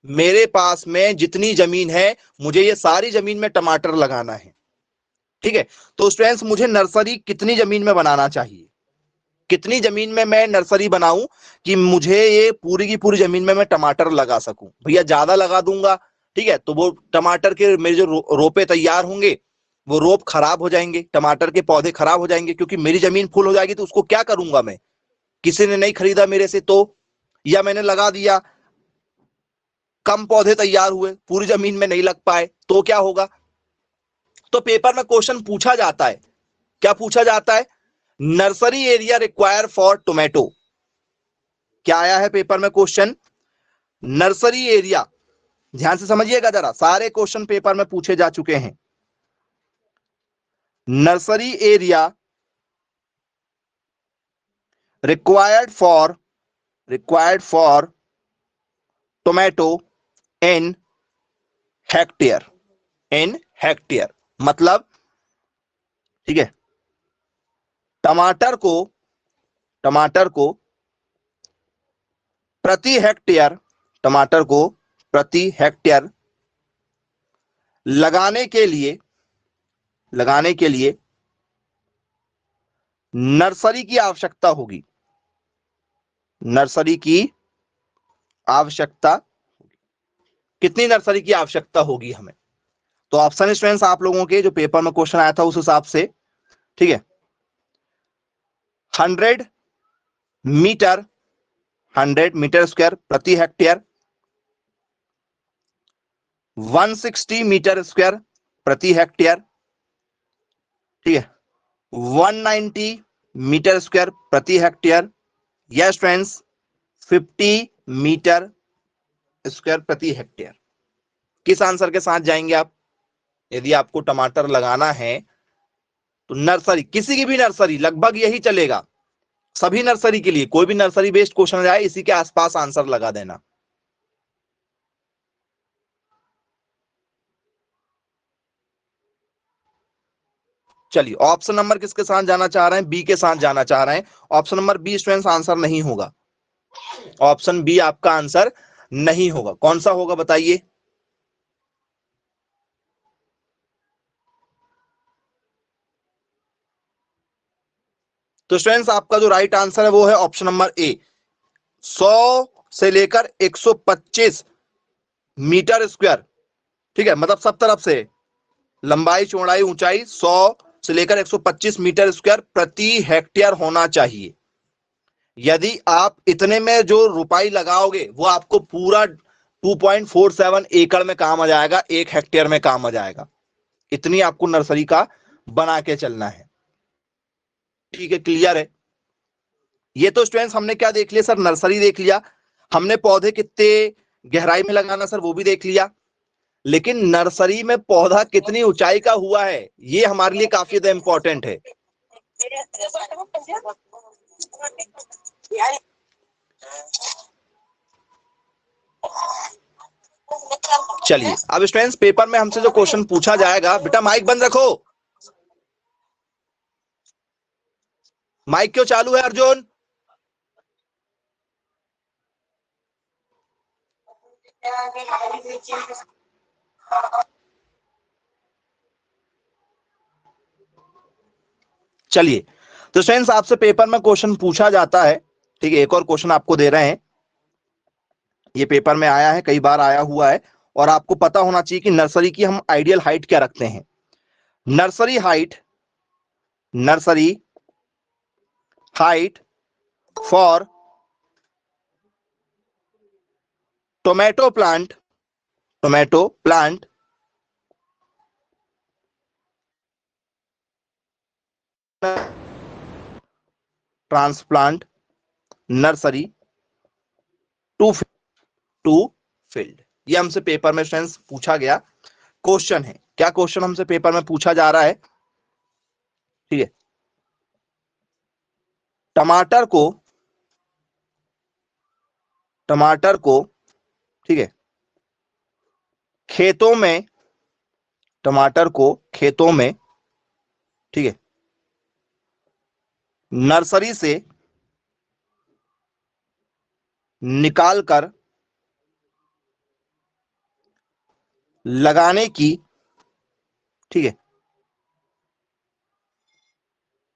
मेरे पास में जितनी जमीन है मुझे ये सारी जमीन में टमाटर लगाना है, ठीक है, तो स्टूडेंट्स मुझे नर्सरी कितनी जमीन में बनाना चाहिए? कितनी जमीन में मैं नर्सरी बनाऊं कि मुझे ये पूरी की पूरी जमीन में मैं टमाटर लगा सकूं? भैया ज्यादा लगा दूंगा, ठीक है, तो वो टमाटर के मेरे जो रोपे तैयार होंगे, वो रोप खराब हो जाएंगे, टमाटर के पौधे खराब हो जाएंगे, क्योंकि मेरी जमीन फुल हो जाएगी, तो उसको क्या करूंगा मैं? किसी ने नहीं खरीदा मेरे से तो, या मैंने लगा दिया, कम पौधे तैयार हुए, पूरी जमीन में नहीं लग पाए, तो क्या होगा? तो पेपर में क्वेश्चन पूछा जाता है, क्या पूछा जाता है? Nursery area require for tomato. क्या आया है पेपर में क्वेश्चन? नर्सरी एरिया, ध्यान से समझिएगा जरा, सारे क्वेश्चन पेपर में पूछे जा चुके हैं। Nursery area required for tomato in hectare, in hectare, मतलब, ठीक है, टमाटर को प्रति हेक्टेयर, टमाटर को प्रति हेक्टेयर लगाने के लिए नर्सरी की आवश्यकता होगी, नर्सरी की आवश्यकता, कितनी नर्सरी की आवश्यकता होगी हमें? तो ऑप्शन स्टूडेंट्स आप लोगों के जो पेपर में क्वेश्चन आया था उस हिसाब से, ठीक है, 100, मीटर, 100 मीटर स्क्वायर प्रति हेक्टेयर, 160 मीटर स्क्वायर प्रति हेक्टेयर, ठीक है, 190 मीटर स्क्वायर प्रति hectare, yes friends 50 metre square प्रति हेक्टेयर। किस आंसर के साथ जाएंगे आप? यदि आपको टमाटर लगाना है तो नर्सरी, किसी की भी नर्सरी, लगभग यही चलेगा सभी नर्सरी के लिए, कोई भी नर्सरी बेस्ड क्वेश्चन जाए इसी के आसपास आंसर लगा देना। चलिए ऑप्शन नंबर किसके साथ जाना चाह रहे हैं? बी के साथ जाना चाह रहे हैं। Option number B students answer नहीं होगा, ऑप्शन बी आपका आंसर नहीं होगा। कौन सा होगा बताइए? तो स्टूडेंट्स आपका जो राइट आंसर है वो है ऑप्शन नंबर ए, 100 से लेकर 125 मीटर स्क्वायर, ठीक है, मतलब सब तरफ से लंबाई चौड़ाई ऊंचाई 100 से लेकर 125 मीटर स्क्वायर प्रति हेक्टेयर होना चाहिए। यदि आप इतने में जो रुपाई लगाओगे वो आपको पूरा 2.47 एकड़ में काम आ जाएगा, 1 हेक्टेयर में काम आ जाएगा। इतनी आपको नर्सरी का बना के चलना है, ठीक है, क्लियर है? ये तो स्टूडेंट्स हमने क्या देख लिया सर? नर्सरी देख लिया हमने, पौधे कितने गहराई में लगाना सर वो भी देख लिया, लेकिन नर्सरी में पौधा कितनी ऊंचाई का हुआ है ये हमारे लिए काफी ज्यादा इंपॉर्टेंट है। चलिए अब स्टूडेंट्स पेपर में हमसे जो क्वेश्चन पूछा जाएगा, बेटा माइक बंद रखो, माइक क्यों चालू है अर्जुन? चलिए तो स्टूडेंट्स आपसे पेपर में क्वेश्चन पूछा जाता है, ठीक है, एक और क्वेश्चन आपको दे रहे हैं, ये पेपर में आया है, कई बार आया हुआ है, और आपको पता होना चाहिए कि नर्सरी की हम आइडियल हाइट क्या रखते हैं। Nursery height, nursery height for tomato plant, tomato plant transplant nursery to to field, ये हमसे पेपर में स्टूडेंट्स पूछा गया क्वेश्चन है। क्या क्वेश्चन हमसे पेपर में पूछा जा रहा है? ठीक है, टमाटर को, टमाटर को, ठीक है, खेतों में, टमाटर को खेतों में, ठीक है, नर्सरी से निकाल कर लगाने की, ठीक है,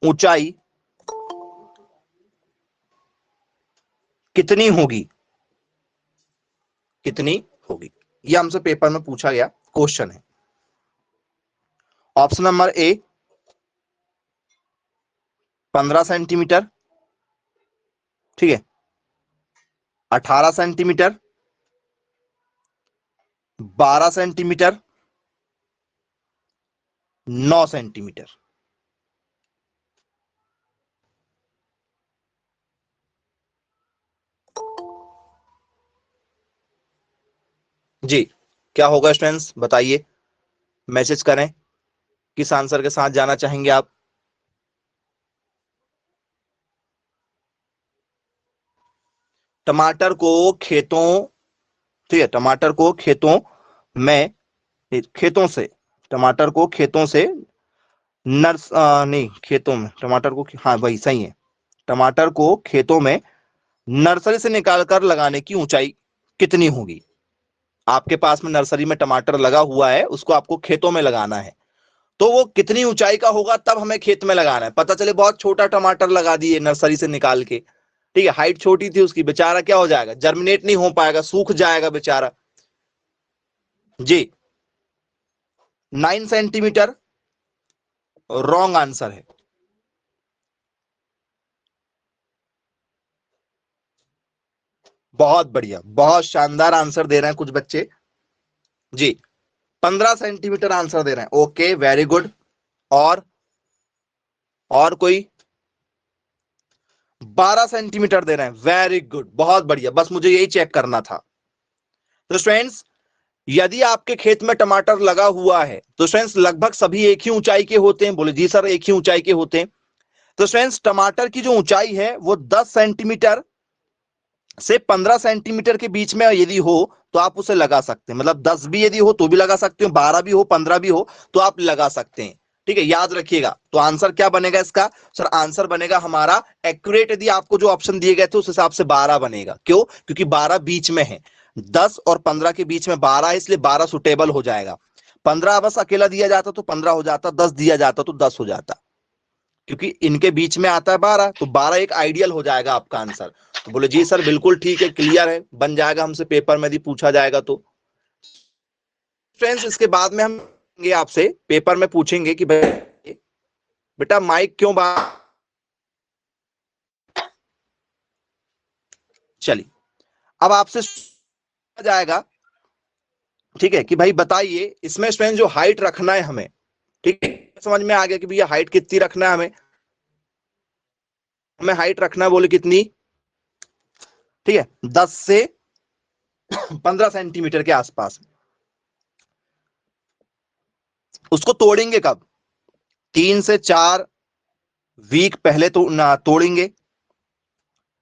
ऊंचाई कितनी होगी, कितनी होगी, यह हमसे पेपर में पूछा गया क्वेश्चन है। ऑप्शन नंबर ए 15 सेंटीमीटर, ठीक है, 18 सेंटीमीटर, 12 सेंटीमीटर, 9 सेंटीमीटर। जी क्या होगा स्टूडेंट्स बताइए, मैसेज करें, किस आंसर के साथ जाना चाहेंगे आप? टमाटर को खेतों, ठीक है, टमाटर को खेतों में, खेतों से, टमाटर को खेतों से नहीं खेतों में, टमाटर को, हाँ वही सही है, टमाटर को खेतों में नर्सरी से निकालकर लगाने की ऊंचाई कितनी होगी? आपके पास में नर्सरी में टमाटर लगा हुआ है, उसको आपको खेतों में लगाना है, तो वो कितनी ऊंचाई का होगा तब हमें खेत में लगाना है। पता चले बहुत छोटा टमाटर लगा दिए नर्सरी से निकाल के, ठीक है, हाइट छोटी थी उसकी, बेचारा क्या हो जाएगा, जर्मिनेट नहीं हो पाएगा, सूख जाएगा बेचारा। जी 9 सेंटीमीटर रॉन्ग आंसर है। बहुत बढ़िया, बहुत शानदार आंसर दे रहे हैं कुछ बच्चे जी। 15 सेंटीमीटर आंसर दे रहे हैं, ओके वेरी गुड। और कोई 12 सेंटीमीटर दे रहे हैं, वेरी गुड, बहुत बढ़िया, बस मुझे यही चेक करना था। तो स्टूडेंट्स, यदि आपके खेत में टमाटर लगा हुआ है तो स्टूडेंट्स लगभग सभी एक ही ऊंचाई के होते हैं, बोले जी सर एक ही ऊंचाई के होते हैं। तो स्टूडेंट्स टमाटर की जो ऊंचाई है वो 10 सेंटीमीटर से 15 सेंटीमीटर के बीच में यदि हो तो आप उसे लगा सकते हैं, मतलब 10 भी यदि हो तो भी लगा सकते हो, 12 भी हो, 15 भी हो तो आप लगा सकते हैं। ठीक है, याद रखिएगा। तो आंसर क्या बनेगा इसका? सर आंसर बनेगा हमारा एक्यूरेट, यदि आपको जो ऑप्शन दिए गए थे उस हिसाब से 12 बनेगा। क्यों? क्योंकि 12 बीच में है, 10 और 15 के बीच में 12 है, इसलिए 12 सुटेबल हो जाएगा। 15 बस अकेला दिया जाता तो 15 हो जाता, 10 दिया जाता तो 10 हो जाता, क्योंकि इनके बीच में आता है 12, तो 12 एक आइडियल हो जाएगा आपका आंसर। तो बोले जी सर बिल्कुल ठीक है, क्लियर है, बन जाएगा हमसे पेपर में यदि पूछा जाएगा तो। फ्रेंड्स इसके बाद में हम आपसे पेपर में पूछेंगे कि बेटा माइक क्यों बात। चलिए अब आपसे जाएगा, ठीक है, कि भाई बताइए इसमें स्टूडेंट जो हाइट रखना है हमें, ठीक है, समझ में आ गया कि भैया हाइट कितनी रखना है हमें? हमें हाइट रखना है, बोले कितनी? ठीक है, 10 से 15 सेंटीमीटर के आसपास। उसको तोड़ेंगे कब? 3 से 4 वीक पहले तो ना तोड़ेंगे,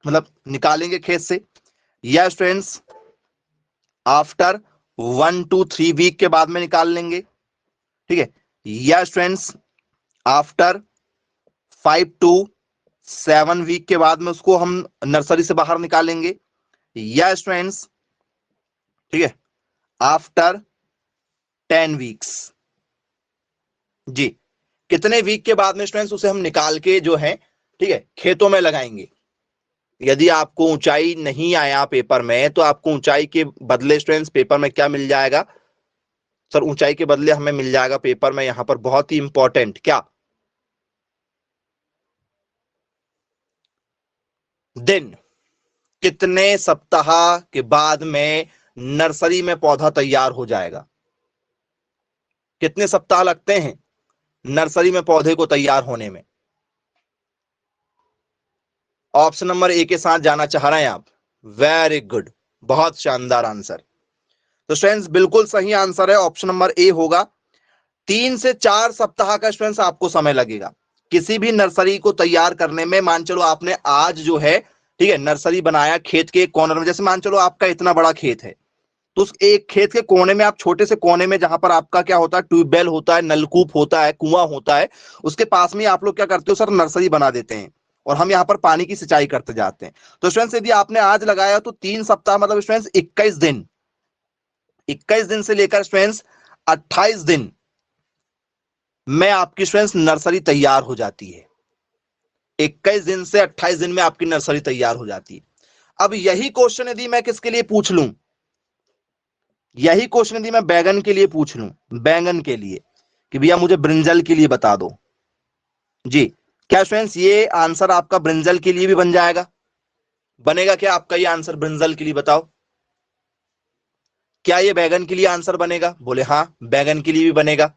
मतलब निकालेंगे खेत से, या स्टूडेंट्स आफ्टर 1 to 3 वीक के बाद में निकाल लेंगे, ठीक है, या स्टूडेंट्स आफ्टर 5 to 7 वीक के बाद में उसको हम नर्सरी से बाहर निकालेंगे, या स्टूडेंट्स ठीक है आफ्टर 10 वीक्स। जी, कितने वीक के बाद में स्टूडेंट्स उसे हम निकाल के जो है ठीक है खेतों में लगाएंगे? यदि आपको ऊंचाई नहीं आया पेपर में तो आपको ऊंचाई के बदले स्टूडेंट्स पेपर में क्या मिल जाएगा? सर ऊंचाई के बदले हमें मिल जाएगा पेपर में यहां पर बहुत ही इंपॉर्टेंट, क्या? दिन। कितने सप्ताह के बाद में नर्सरी में पौधा तैयार हो जाएगा? कितने सप्ताह लगते हैं नर्सरी में पौधे को तैयार होने में? ऑप्शन नंबर ए के साथ जाना चाह रहे हैं आप? वेरी गुड, बहुत शानदार आंसर। तो स्टूडेंट्स बिल्कुल सही आंसर है, ऑप्शन नंबर ए होगा। 3 से 4 सप्ताह का स्टूडेंट्स आपको समय लगेगा किसी भी नर्सरी को तैयार करने में। मान चलो आपने आज जो है ठीक है नर्सरी बनाया खेत के एक कॉर्नर में, जैसे मान चलो आपका इतना बड़ा खेत है, तो उस एक खेत के कोने में आप छोटे से कोने में जहां पर आपका क्या होता है ट्यूबवेल होता है, नलकूप होता है, कुआं होता है, उसके पास में आप लोग क्या करते हो सर नर्सरी बना देते हैं और हम यहाँ पर पानी की सिंचाई करते जाते हैं। तो स्टूडेंट्स यदि आपने आज लगाया तो 3 सप्ताह मतलब स्टूडेंट्स 21 दिन, 21 दिन से लेकर स्टूडेंट्स 28 दिन में आपकी स्टूडेंट्स नर्सरी तैयार हो जाती है। 21 दिन से 28 दिन में आपकी नर्सरी तैयार हो जाती है। अब यही क्वेश्चन यदि मैं किसके लिए पूछ लूं, यही क्वेश्चन यदि मैं बैगन के लिए पूछ लूं, बैंगन के लिए, कि भैया मुझे ब्रिंजल के लिए बता दो, जी, क्या स्टूडेंट्स ये आंसर आपका ब्रिंजल के लिए भी बन जाएगा? बनेगा क्या आपका ये आंसर ब्रिंजल के लिए? बताओ क्या ये बैगन के लिए आंसर बनेगा? बोले हाँ बैगन के लिए भी बनेगा।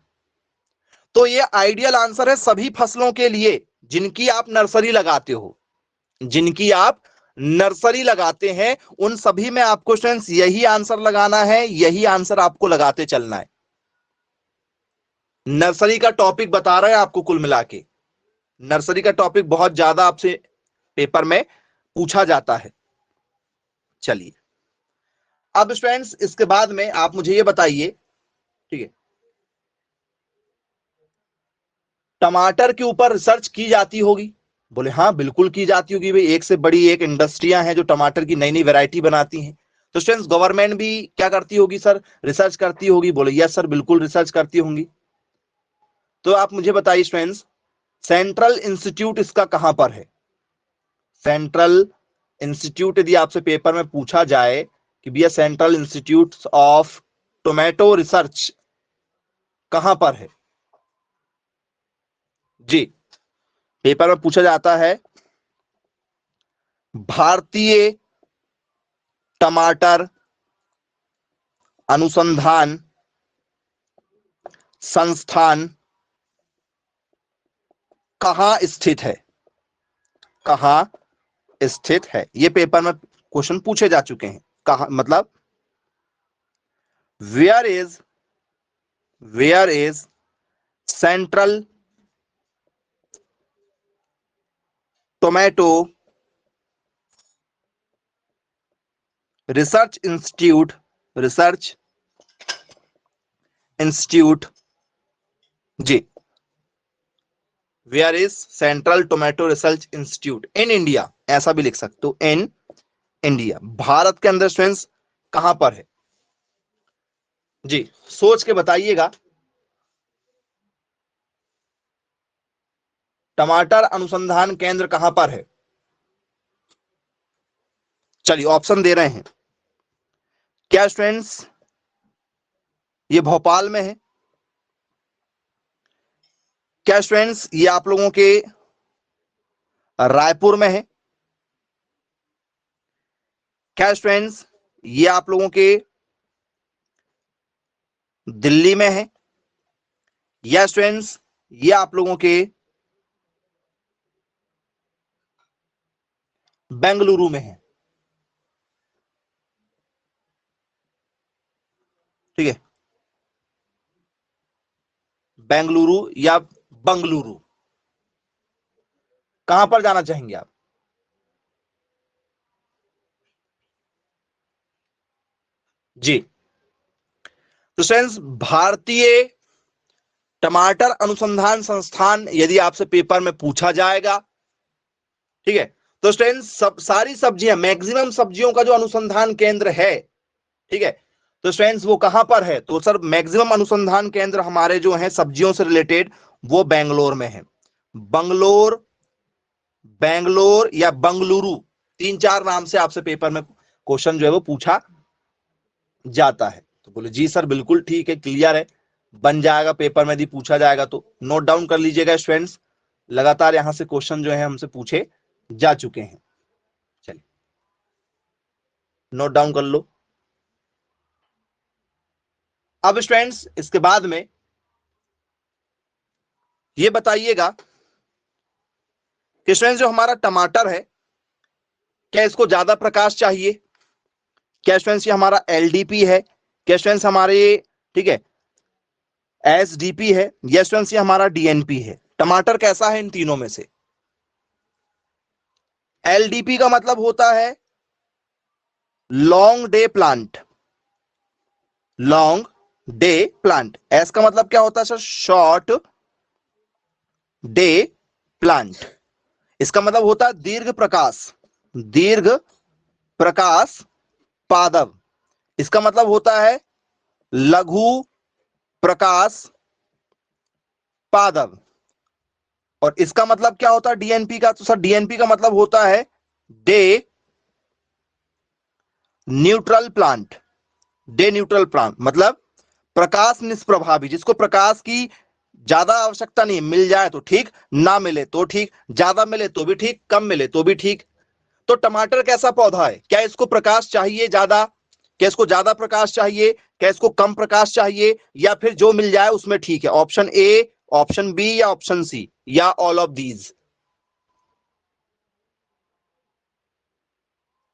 तो ये आइडियल आंसर है सभी फसलों के लिए जिनकी आप नर्सरी लगाते हो, जिनकी आप नर्सरी लगाते हैं उन सभी में आपको स्टूडेंट्स यही आंसर लगाना है, यही आंसर आपको लगाते चलना है। नर्सरी का टॉपिक बता रहे हैं आपको, कुल मिला के नर्सरी का टॉपिक बहुत ज्यादा आपसे पेपर में पूछा जाता है। चलिए अब स्टूडेंट्स इसके बाद में आप मुझे ये बताइए, ठीक है, टमाटर के ऊपर रिसर्च की जाती होगी? बोले हाँ बिल्कुल की जाती होगी भाई, एक से बड़ी एक इंडस्ट्रियां हैं जो टमाटर की नई नई वैरायटी बनाती हैं। तो स्टूडेंट्स गवर्नमेंट भी क्या करती होगी सर? रिसर्च करती होगी। बोले यस सर बिल्कुल रिसर्च करती होंगी। तो आप मुझे बताइए स्टूडेंट्स सेंट्रल इंस्टीट्यूट इसका कहां पर है? सेंट्रल इंस्टीट्यूट यदि आपसे पेपर में पूछा जाए कि भैया central institute of tomato research कहां पर है, जी, पेपर में पूछा जाता है भारतीय टमाटर अनुसंधान संस्थान कहां स्थित है? कहां स्थित है? ये पेपर में क्वेश्चन पूछे जा चुके हैं। कहां मतलब where is Central Tomato Research Institute जी, where is Central Tomato Research Institute in India, ऐसा भी लिख सकते हो, इन इंडिया, भारत के अंदर स्टूडेंट्स कहां पर है जी? सोच के बताइएगा। टमाटर अनुसंधान केंद्र कहां पर है? चलिए ऑप्शन दे रहे हैं। क्या स्टूडेंट्स ये भोपाल में है? क्या स्टूडेंट्स ये आप लोगों के रायपुर में है? क्या स्टूडेंट्स ये आप लोगों के दिल्ली में है? या स्टूडेंट्स ये आप लोगों के बेंगलुरु में है? ठीक है, बेंगलुरु या बंगलुरु, कहां पर जाना चाहेंगे आप? जी, तो स्टूडेंट्स भारतीय टमाटर अनुसंधान संस्थान यदि आपसे पेपर में पूछा जाएगा, ठीक है, तो स्टूडेंट्स सारी सब्जियां, मैक्सिमम सब्जियों का जो अनुसंधान केंद्र है, ठीक है, तो स्टूडेंट्स वो कहां पर है? तो सर मैक्सिमम अनुसंधान केंद्र हमारे जो हैं सब्जियों से रिलेटेड वो बेंगलोर में है। बंगलोर, बेंगलोर या बंगलुरु, तीन चार नाम से आपसे पेपर में क्वेश्चन जो है वो पूछा जाता है। तो बोले जी सर बिल्कुल ठीक है, क्लियर है, बन जाएगा पेपर में यदि पूछा जाएगा तो। नोट डाउन कर लीजिएगा स्टूडेंट्स, लगातार यहां से क्वेश्चन जो है हमसे पूछे जा चुके हैं। चलिए नोट डाउन कर लो। अब स्टूडेंट्स इसके बाद में ये बताइएगा कि स्टूडेंट्स जो हमारा टमाटर है, क्या इसको ज्यादा प्रकाश चाहिए? क्या स्टूडेंट्स ये हमारा एलडीपी है? क्या स्टूडेंट्स हमारे, ठीक है, एसडीपी है? या स्टूडेंट्स ये हमारा डीएनपी है? टमाटर कैसा है इन तीनों में से? एलडीपी का मतलब होता है long day plant, long day plant. S का मतलब क्या होता है सर? Short day plant. इसका मतलब होता है दीर्घ प्रकाश, दीर्घ प्रकाश पादप। इसका मतलब होता है लघु प्रकाश पादप। और इसका मतलब क्या होता है डीएनपी का? तो सर डीएनपी का मतलब होता है day neutral plant. Day neutral plant मतलब प्रकाश निष्प्रभावी, जिसको प्रकाश की ज्यादा आवश्यकता नहीं, मिल जाए तो ठीक, ना मिले तो ठीक, ज्यादा मिले तो भी ठीक, कम मिले तो भी ठीक। तो टमाटर कैसा पौधा है? क्या इसको प्रकाश चाहिए ज्यादा? क्या इसको ज्यादा प्रकाश चाहिए? क्या इसको कम प्रकाश चाहिए? या फिर जो मिल जाए उसमें ठीक है? ऑप्शन ए, ऑप्शन बी या ऑप्शन सी, या ऑल ऑफ दीज?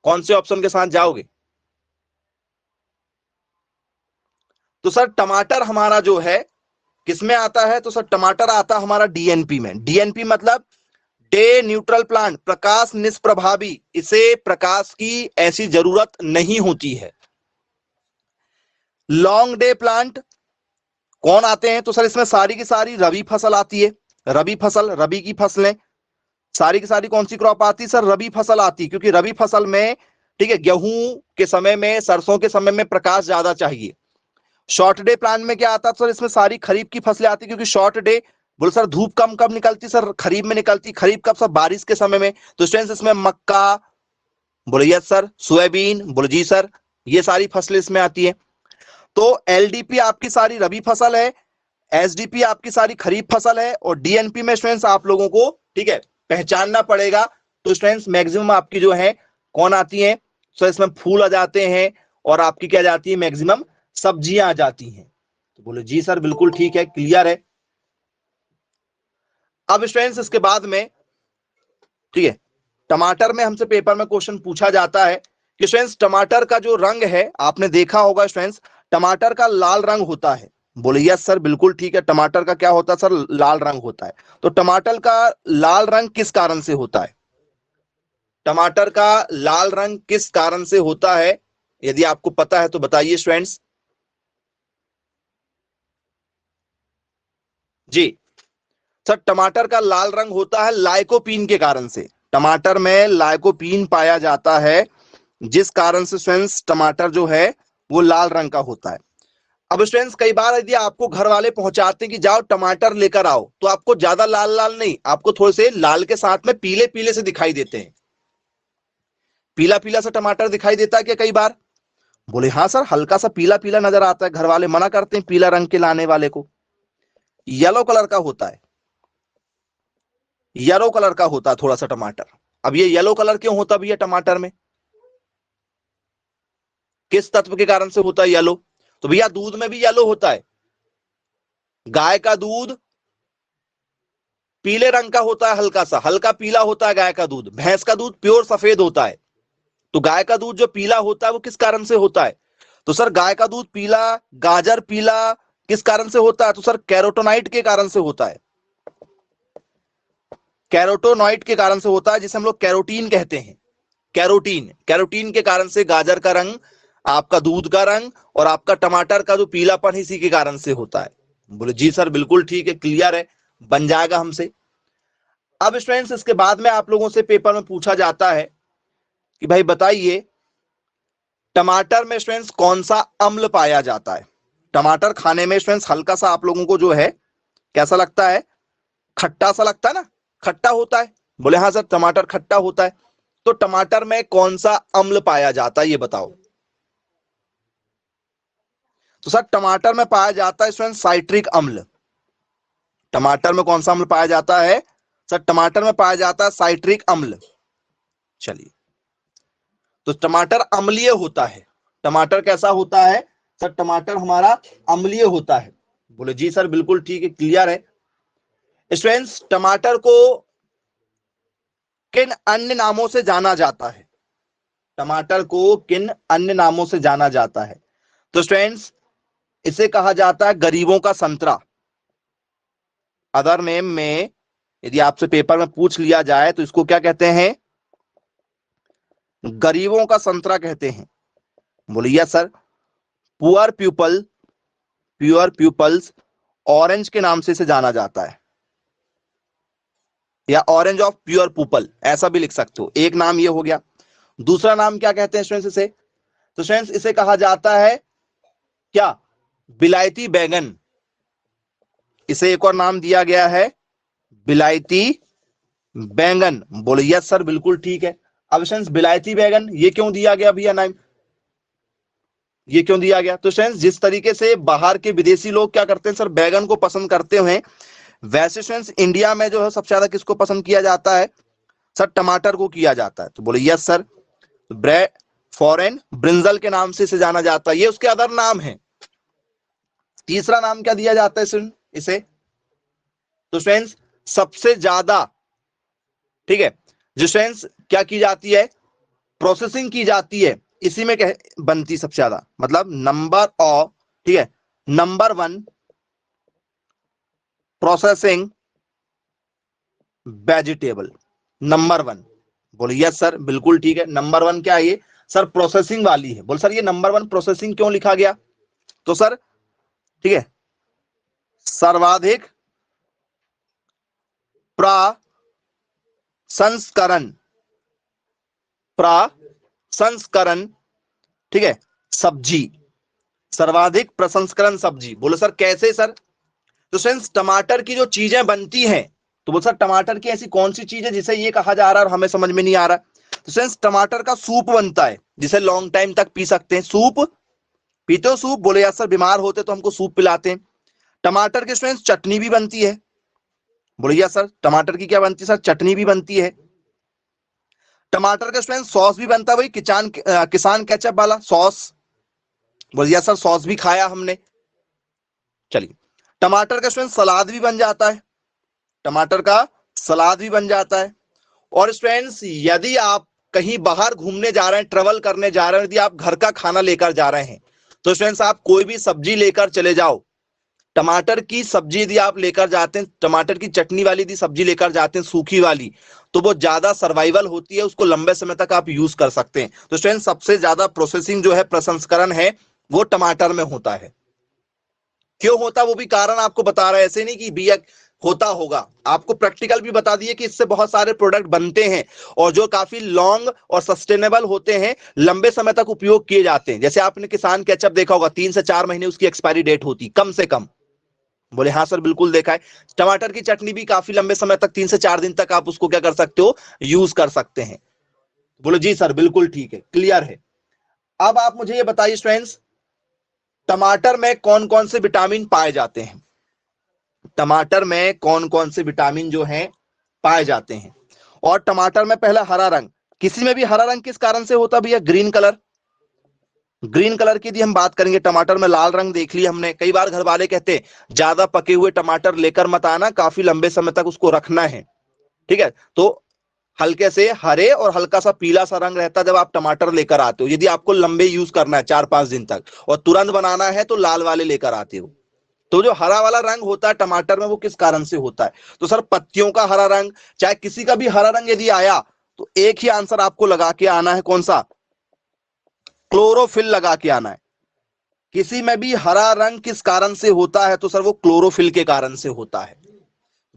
कौन से ऑप्शन के साथ जाओगे? तो सर टमाटर हमारा जो है किसमें आता है? तो सर टमाटर आता है हमारा डीएनपी में। डीएनपी मतलब डे न्यूट्रल प्लांट, प्रकाश निष्प्रभावी, इसे प्रकाश की ऐसी जरूरत नहीं होती है। लॉन्ग डे प्लांट कौन आते हैं? तो सर इसमें सारी की सारी रबी फसल आती है। रबी फसल, रबी की फसलें सारी की सारी कौन सी क्रॉप आती है? सर रबी फसल आती है, क्योंकि रबी फसल में, ठीक है, गेहूं के समय में, सरसों के समय में प्रकाश ज्यादा चाहिए। शॉर्ट डे प्लांट में क्या आता है? सर इसमें सारी खरीफ की फसलें आती, क्योंकि शॉर्ट डे, बोले सर धूप कम कब निकलती? सर खरीफ में निकलती। खरीफ कब? सर बारिश के समय में। तो स्टूडेंट्स इसमें मक्का, बोले यस सर, सोयाबीन, बोले जी सर, ये सारी फसलें इसमें आती है। तो एलडीपी आपकी सारी रबी फसल है, एसडीपी आपकी सारी खरीफ फसल है, और डीएनपी में स्टूडेंट्स आप लोगों को, ठीक है, पहचानना पड़ेगा। तो स्टूडेंट्स मैक्सिमम आपकी जो है कौन आती है? सो इसमें फूल आ जाते हैं और आपकी क्या जाती है, मैक्सिमम सब्जियां आ जाती हैं। तो बोले जी सर बिल्कुल ठीक है, क्लियर है। अब स्टूडेंट्स इसके बाद में, ठीक है, टमाटर में हमसे पेपर में क्वेश्चन पूछा जाता है कि स्टूडेंट्स टमाटर का जो रंग है, आपने देखा होगा स्टूडेंट्स, टमाटर का लाल रंग होता है। बोले यस सर बिल्कुल ठीक है, टमाटर का क्या होता है सर, लाल रंग होता है। तो टमाटर का लाल रंग किस कारण से होता है, टमाटर का लाल रंग किस कारण से होता है, यदि आपको पता है तो बताइए स्टूडेंट्स। जी सर, टमाटर का लाल रंग होता है लाइकोपीन के कारण से। टमाटर में लाइकोपीन पाया जाता है, जिस कारण से स्टूडेंट्स टमाटर जो है वो लाल रंग का होता है। अब स्टूडेंट्स कई बार यदि आपको घर वाले पहुंचाते कि जाओ टमाटर लेकर आओ, तो आपको ज्यादा लाल लाल नहीं, आपको थोड़े से लाल के साथ में पीले पीले से दिखाई देते हैं। पीला पीला सा टमाटर दिखाई देता है क्या कई बार? बोले हाँ सर, हल्का सा पीला पीला नजर आता है, घर वाले मना करते हैं पीला रंग के लाने वाले को। येलो कलर का होता है, येलो कलर का होता है थोड़ा सा टमाटर। अब ये येलो कलर क्यों होता भैया टमाटर में, किस तत्व के कारण से होता है येलो? तो भैया दूध में भी येलो होता है। गाय का दूध पीले रंग का होता है, हल्का सा हल्का पीला होता है गाय का दूध। भैंस का दूध प्योर सफेद होता है। तो गाय का दूध जो पीला होता है वो किस कारण से होता है? तो सर गाय का दूध पीला, गाजर पीला किस कारण से होता है? तो सर कैरोटोनाइट के कारण से होता है। कैरोटोनॉइड के कारण से होता है, जिसे हम लोग कैरोटीन कहते हैं। कैरोटीन, कैरोटीन के कारण से गाजर का रंग, आपका दूध का रंग और आपका टमाटर का जो पीलापन इसी के कारण से होता है। बोले जी सर बिल्कुल ठीक है, क्लियर है, बन जाएगा हमसे। अब स्टूडेंट्स इसके बाद में आप लोगों से पेपर में पूछा जाता है कि भाई बताइए टमाटर में स्टूडेंट्स कौन सा अम्ल पाया जाता है। टमाटर खाने में स्टूडेंट्स हल्का सा आप लोगों को जो है कैसा लगता है, खट्टा सा लगता है ना, खट्टा होता है। बोले हाँ सर टमाटर खट्टा होता है। तो टमाटर में कौन सा अम्ल पाया जाता है ये बताओ। तो सर टमाटर में पाया जाता है स्टूडेंट साइट्रिक अम्ल। टमाटर में कौन सा अम्ल पाया जाता है सर? टमाटर में पाया जाता है साइट्रिक अम्ल। चलिए, तो टमाटर अम्लीय होता है। टमाटर कैसा होता है सर? टमाटर हमारा अम्लीय होता है। बोले जी सर बिल्कुल ठीक है, क्लियर है। स्टूडेंट्स टमाटर को किन अन्य नामों से जाना जाता है? टमाटर को किन अन्य नामों से जाना जाता है? तो स्टूडेंट्स इसे कहा जाता है गरीबों का संतरा। अदर नेम में यदि आपसे पेपर में पूछ लिया जाए तो इसको क्या कहते हैं? गरीबों का संतरा कहते हैं। बोलिए sir. Poor pupil, pure pupils orange के नाम से इसे जाना जाता है, या ऑरेंज ऑफ प्योर पीपल ऐसा भी लिख सकते हो। एक नाम ये हो गया। दूसरा नाम क्या कहते हैं स्टूडेंट्स इसे? तो स्टूडेंट्स इसे कहा जाता है क्या? बिलायती बैंगन। इसे एक और नाम दिया गया है बिलायती बैंगन। बोले यस सर बिल्कुल ठीक है। अब स्टूडेंट्स बिलायती बैंगन ये क्यों दिया गया भैया नाम, ये क्यों दिया गया? तो स्टूडेंट्स जिस तरीके से बाहर के विदेशी लोग क्या करते हैं सर, बैंगन को पसंद करते हैं, वैसे स्टूडेंट्स इंडिया में जो है सबसे ज्यादा किसको पसंद किया जाता है सर? टमाटर को किया जाता है। तो बोले yes sir. Bread foreign brinjal के नाम से इसे जाना जाता है, ये उसके अदर नाम है। तीसरा नाम क्या दिया जाता है इसे? तो फ्रेंड्स सबसे ज्यादा, ठीक है, जो फ्रेंड्स क्या की जाती है, प्रोसेसिंग की जाती है, इसी में बनती सबसे ज्यादा, मतलब नंबर ऑफ, ठीक है, नंबर 1 प्रोसेसिंग वेजिटेबल, नंबर 1। बोले यस सर बिल्कुल ठीक है। नंबर 1 क्या है ये सर? प्रोसेसिंग वाली है। बोल सर ये नंबर 1 प्रोसेसिंग क्यों लिखा गया? तो सर ठीक है, सर्वाधिक प्रसंस्करण, प्रसंस्करण, ठीक है, सब्जी, सर्वाधिक प्रसंस्करण सब्जी। बोलो सर कैसे सर? तो फ्रेंड्स टमाटर की जो चीजें बनती हैं, तो बोलो सर टमाटर की ऐसी कौन सी चीज है जिसे ये कहा जा रहा है और हमें समझ में नहीं आ रहा? तो फ्रेंड्स टमाटर का सूप बनता है, जिसे लॉन्ग टाइम तक पी सकते हैं। सूप पीते हो सूप? बोले यार सर बीमार होते तो हमको सूप पिलाते हैं। टमाटर के फ्रेंड्स चटनी भी बनती है। बोले यार सर टमाटर की क्या बनती है सर? चटनी भी बनती है। टमाटर का स्टूडेंट सॉस भी बनता है, वही किसान केचप वाला सॉस। बोलिए सर सॉस भी खाया हमने। चलिए, टमाटर का स्टूडेंट सलाद भी बन जाता है, टमाटर का सलाद भी बन जाता है। और स्टूडेंट्स यदि आप कहीं बाहर घूमने जा रहे हैं, ट्रेवल करने जा रहे हैं, यदि आप घर का खाना लेकर जा रहे हैं, तो स्टूडेंट्स आप कोई भी सब्जी लेकर चले जाओ, टमाटर की सब्जी यदि आप लेकर जाते हैं, टमाटर की चटनी वाली यदि सब्जी लेकर जाते हैं सूखी वाली, तो वो ज्यादा सर्वाइवल होती है, उसको लंबे समय तक आप यूज कर सकते हैं। तो स्टूडेंट सबसे ज्यादा प्रोसेसिंग जो है, प्रसंस्करण है, वो टमाटर में होता है। क्यों होता वो भी कारण आपको बता रहा है, ऐसे नहीं कि भैया होता होगा, आपको प्रैक्टिकल भी बता दिए कि इससे बहुत सारे प्रोडक्ट बनते हैं और जो काफी लॉन्ग और सस्टेनेबल होते हैं, लंबे समय तक उपयोग किए जाते हैं। जैसे आपने किसान केचप देखा होगा, 3 से 4 महीने उसकी एक्सपायरी डेट होती कम से कम। बोले हाँ सर बिल्कुल देखा है। टमाटर की चटनी भी काफी लंबे समय तक, 3 से 4 दिन तक आप उसको क्या कर सकते हो, यूज कर सकते हैं। बोले जी सर बिल्कुल ठीक है, क्लियर है। अब आप मुझे ये बताइए स्टूडेंट्स, टमाटर में कौन कौन से विटामिन पाए जाते हैं, टमाटर में कौन कौन से विटामिन जो हैं पाए जाते हैं। और टमाटर में पहला हरा रंग, किसी में भी हरा रंग किस कारण से होता भैया, ग्रीन कलर। ग्रीन कलर की यदि हम बात करेंगे, टमाटर में लाल रंग देख लिया हमने। कई बार घर वाले कहते हैं ज्यादा पके हुए टमाटर लेकर मत आना, काफी लंबे समय तक उसको रखना है, ठीक है। तो हल्के से हरे और हल्का सा पीला सा रंग रहता है जब आप टमाटर लेकर आते हो। यदि आपको लंबे यूज करना है 4-5 दिन तक और तुरंत बनाना है, तो लाल वाले लेकर आते हो। तो जो हरा वाला रंग होता है टमाटर में, वो किस कारण से होता है, तो सर पत्तियों का हरा रंग, चाहे किसी का भी हरा रंग यदि आया, तो एक ही आंसर आपको लगा के आना है, कौन सा, क्लोरोफिल लगा के आना है। किसी में भी हरा रंग किस कारण से होता है, तो सर वो क्लोरोफिल के कारण से होता है।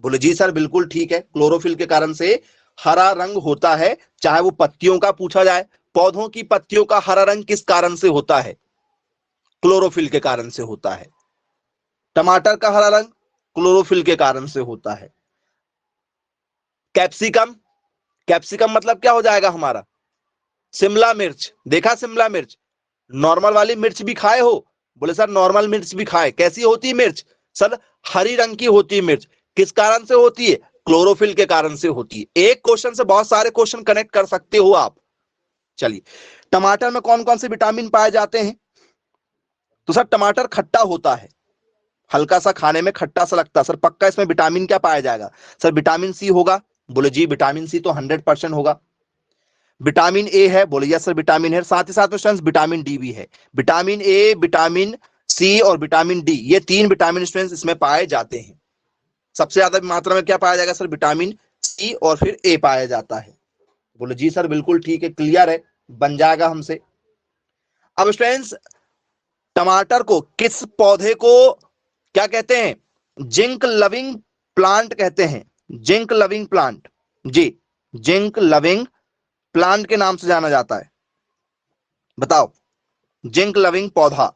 बोले जी सर बिल्कुल ठीक है, क्लोरोफिल के कारण से हरा रंग होता है। चाहे वो पत्तियों का पूछा जाए, पौधों की पत्तियों का हरा रंग किस कारण से होता है, क्लोरोफिल के कारण से होता है। टमाटर का हरा रंग क्लोरोफिल के कारण से होता है। कैप्सिकम, कैप्सिकम मतलब क्या हो जाएगा हमारा, शिमला मिर्च। देखा शिमला मिर्च, नॉर्मल वाली मिर्च भी खाए हो, बोले सर नॉर्मल मिर्च भी खाए, कैसी होती है मिर्च, सर हरी रंग की होती है मिर्च। किस कारण से होती है, क्लोरोफिल के कारण से होती है। एक क्वेश्चन से बहुत सारे क्वेश्चन कनेक्ट कर सकते हो आप। चलिए, टमाटर में कौन कौन से विटामिन पाए जाते हैं, तो सर टमाटर खट्टा होता है, हल्का सा खाने में खट्टा सा लगता है। सर पक्का इसमें विटामिन क्या पाया जाएगा, सर विटामिन सी होगा। बोले जी विटामिन सी तो 100% होगा। विटामिन ए है, बोले यस सर विटामिन है। साथ ही साथ में स्टूडेंट्स विटामिन डी भी है। विटामिन ए, विटामिन सी और विटामिन डी, ये 3 विटामिन स्टूडेंट्स इसमें पाए जाते हैं। सबसे ज्यादा मात्रा में क्या पाया जाएगा सर, विटामिन सी और फिर ए पाया जाता है। बोले जी सर बिल्कुल ठीक है, क्लियर है, बन जाएगा हमसे। अब स्टूडेंट्स टमाटर को किस पौधे को क्या कहते हैं, जिंक लविंग प्लांट कहते हैं, जिंक लविंग प्लांट। जी, जिंक लविंग प्लांट के नाम से जाना जाता है। बताओ, जिंक लविंग पौधा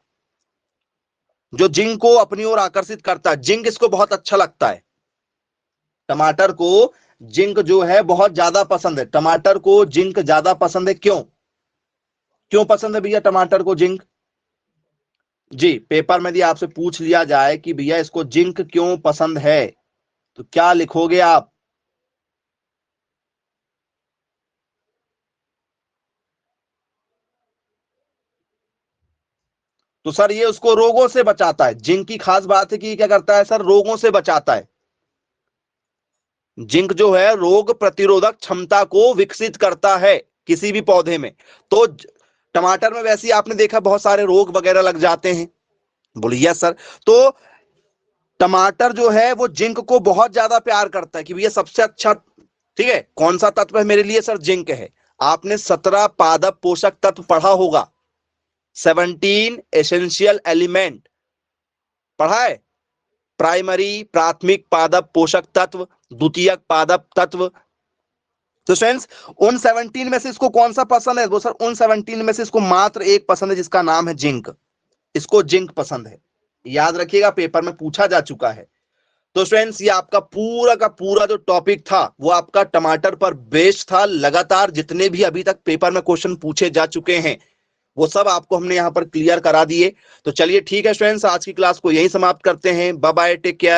जो जिंक को अपनी ओर आकर्षित करता है, जिंक इसको बहुत अच्छा लगता है। टमाटर को जिंक जो है बहुत ज्यादा पसंद है, टमाटर को जिंक ज्यादा पसंद है। क्यों, क्यों पसंद है भैया टमाटर को जिंक, जी पेपर में यदि आपसे पूछ लिया जाए कि भैया इसको जिंक क्यों पसंद है, तो क्या लिखोगे आप, तो सर ये उसको रोगों से बचाता है। जिंक की खास बात है कि क्या करता है सर, रोगों से बचाता है। जिंक जो है रोग प्रतिरोधक क्षमता को विकसित करता है किसी भी पौधे में। तो टमाटर में वैसे ही आपने देखा बहुत सारे रोग वगैरह लग जाते हैं। बोलिए सर, तो टमाटर जो है वो जिंक को बहुत ज्यादा प्यार करता है कि भैया सबसे अच्छा, ठीक है, कौन सा तत्व है मेरे लिए सर, जिंक है। आपने 17 पादप पोषक तत्व पढ़ा होगा, 17 एसेंशियल एलिमेंट पढ़ा है, प्राइमरी प्राथमिक पादप पोषक तत्व, द्वितीयक पादप तत्व। तो फ्रेंड्स उन 17 में से इसको कौन सा पसंद है, वो सर उन 17 में से इसको मात्र एक पसंद है, जिसका नाम है जिंक। इसको जिंक पसंद है, याद रखिएगा, पेपर में पूछा जा चुका है। तो फ्रेंड्स ये आपका पूरा का पूरा जो टॉपिक था वो आपका टमाटर पर बेस्ड था। लगातार जितने भी अभी तक पेपर में क्वेश्चन पूछे जा चुके हैं वो सब आपको हमने यहां पर क्लियर करा दिए। तो चलिए ठीक है स्टूडेंट्स, आज की क्लास को यहीं समाप्त करते हैं। Bye bye, take care.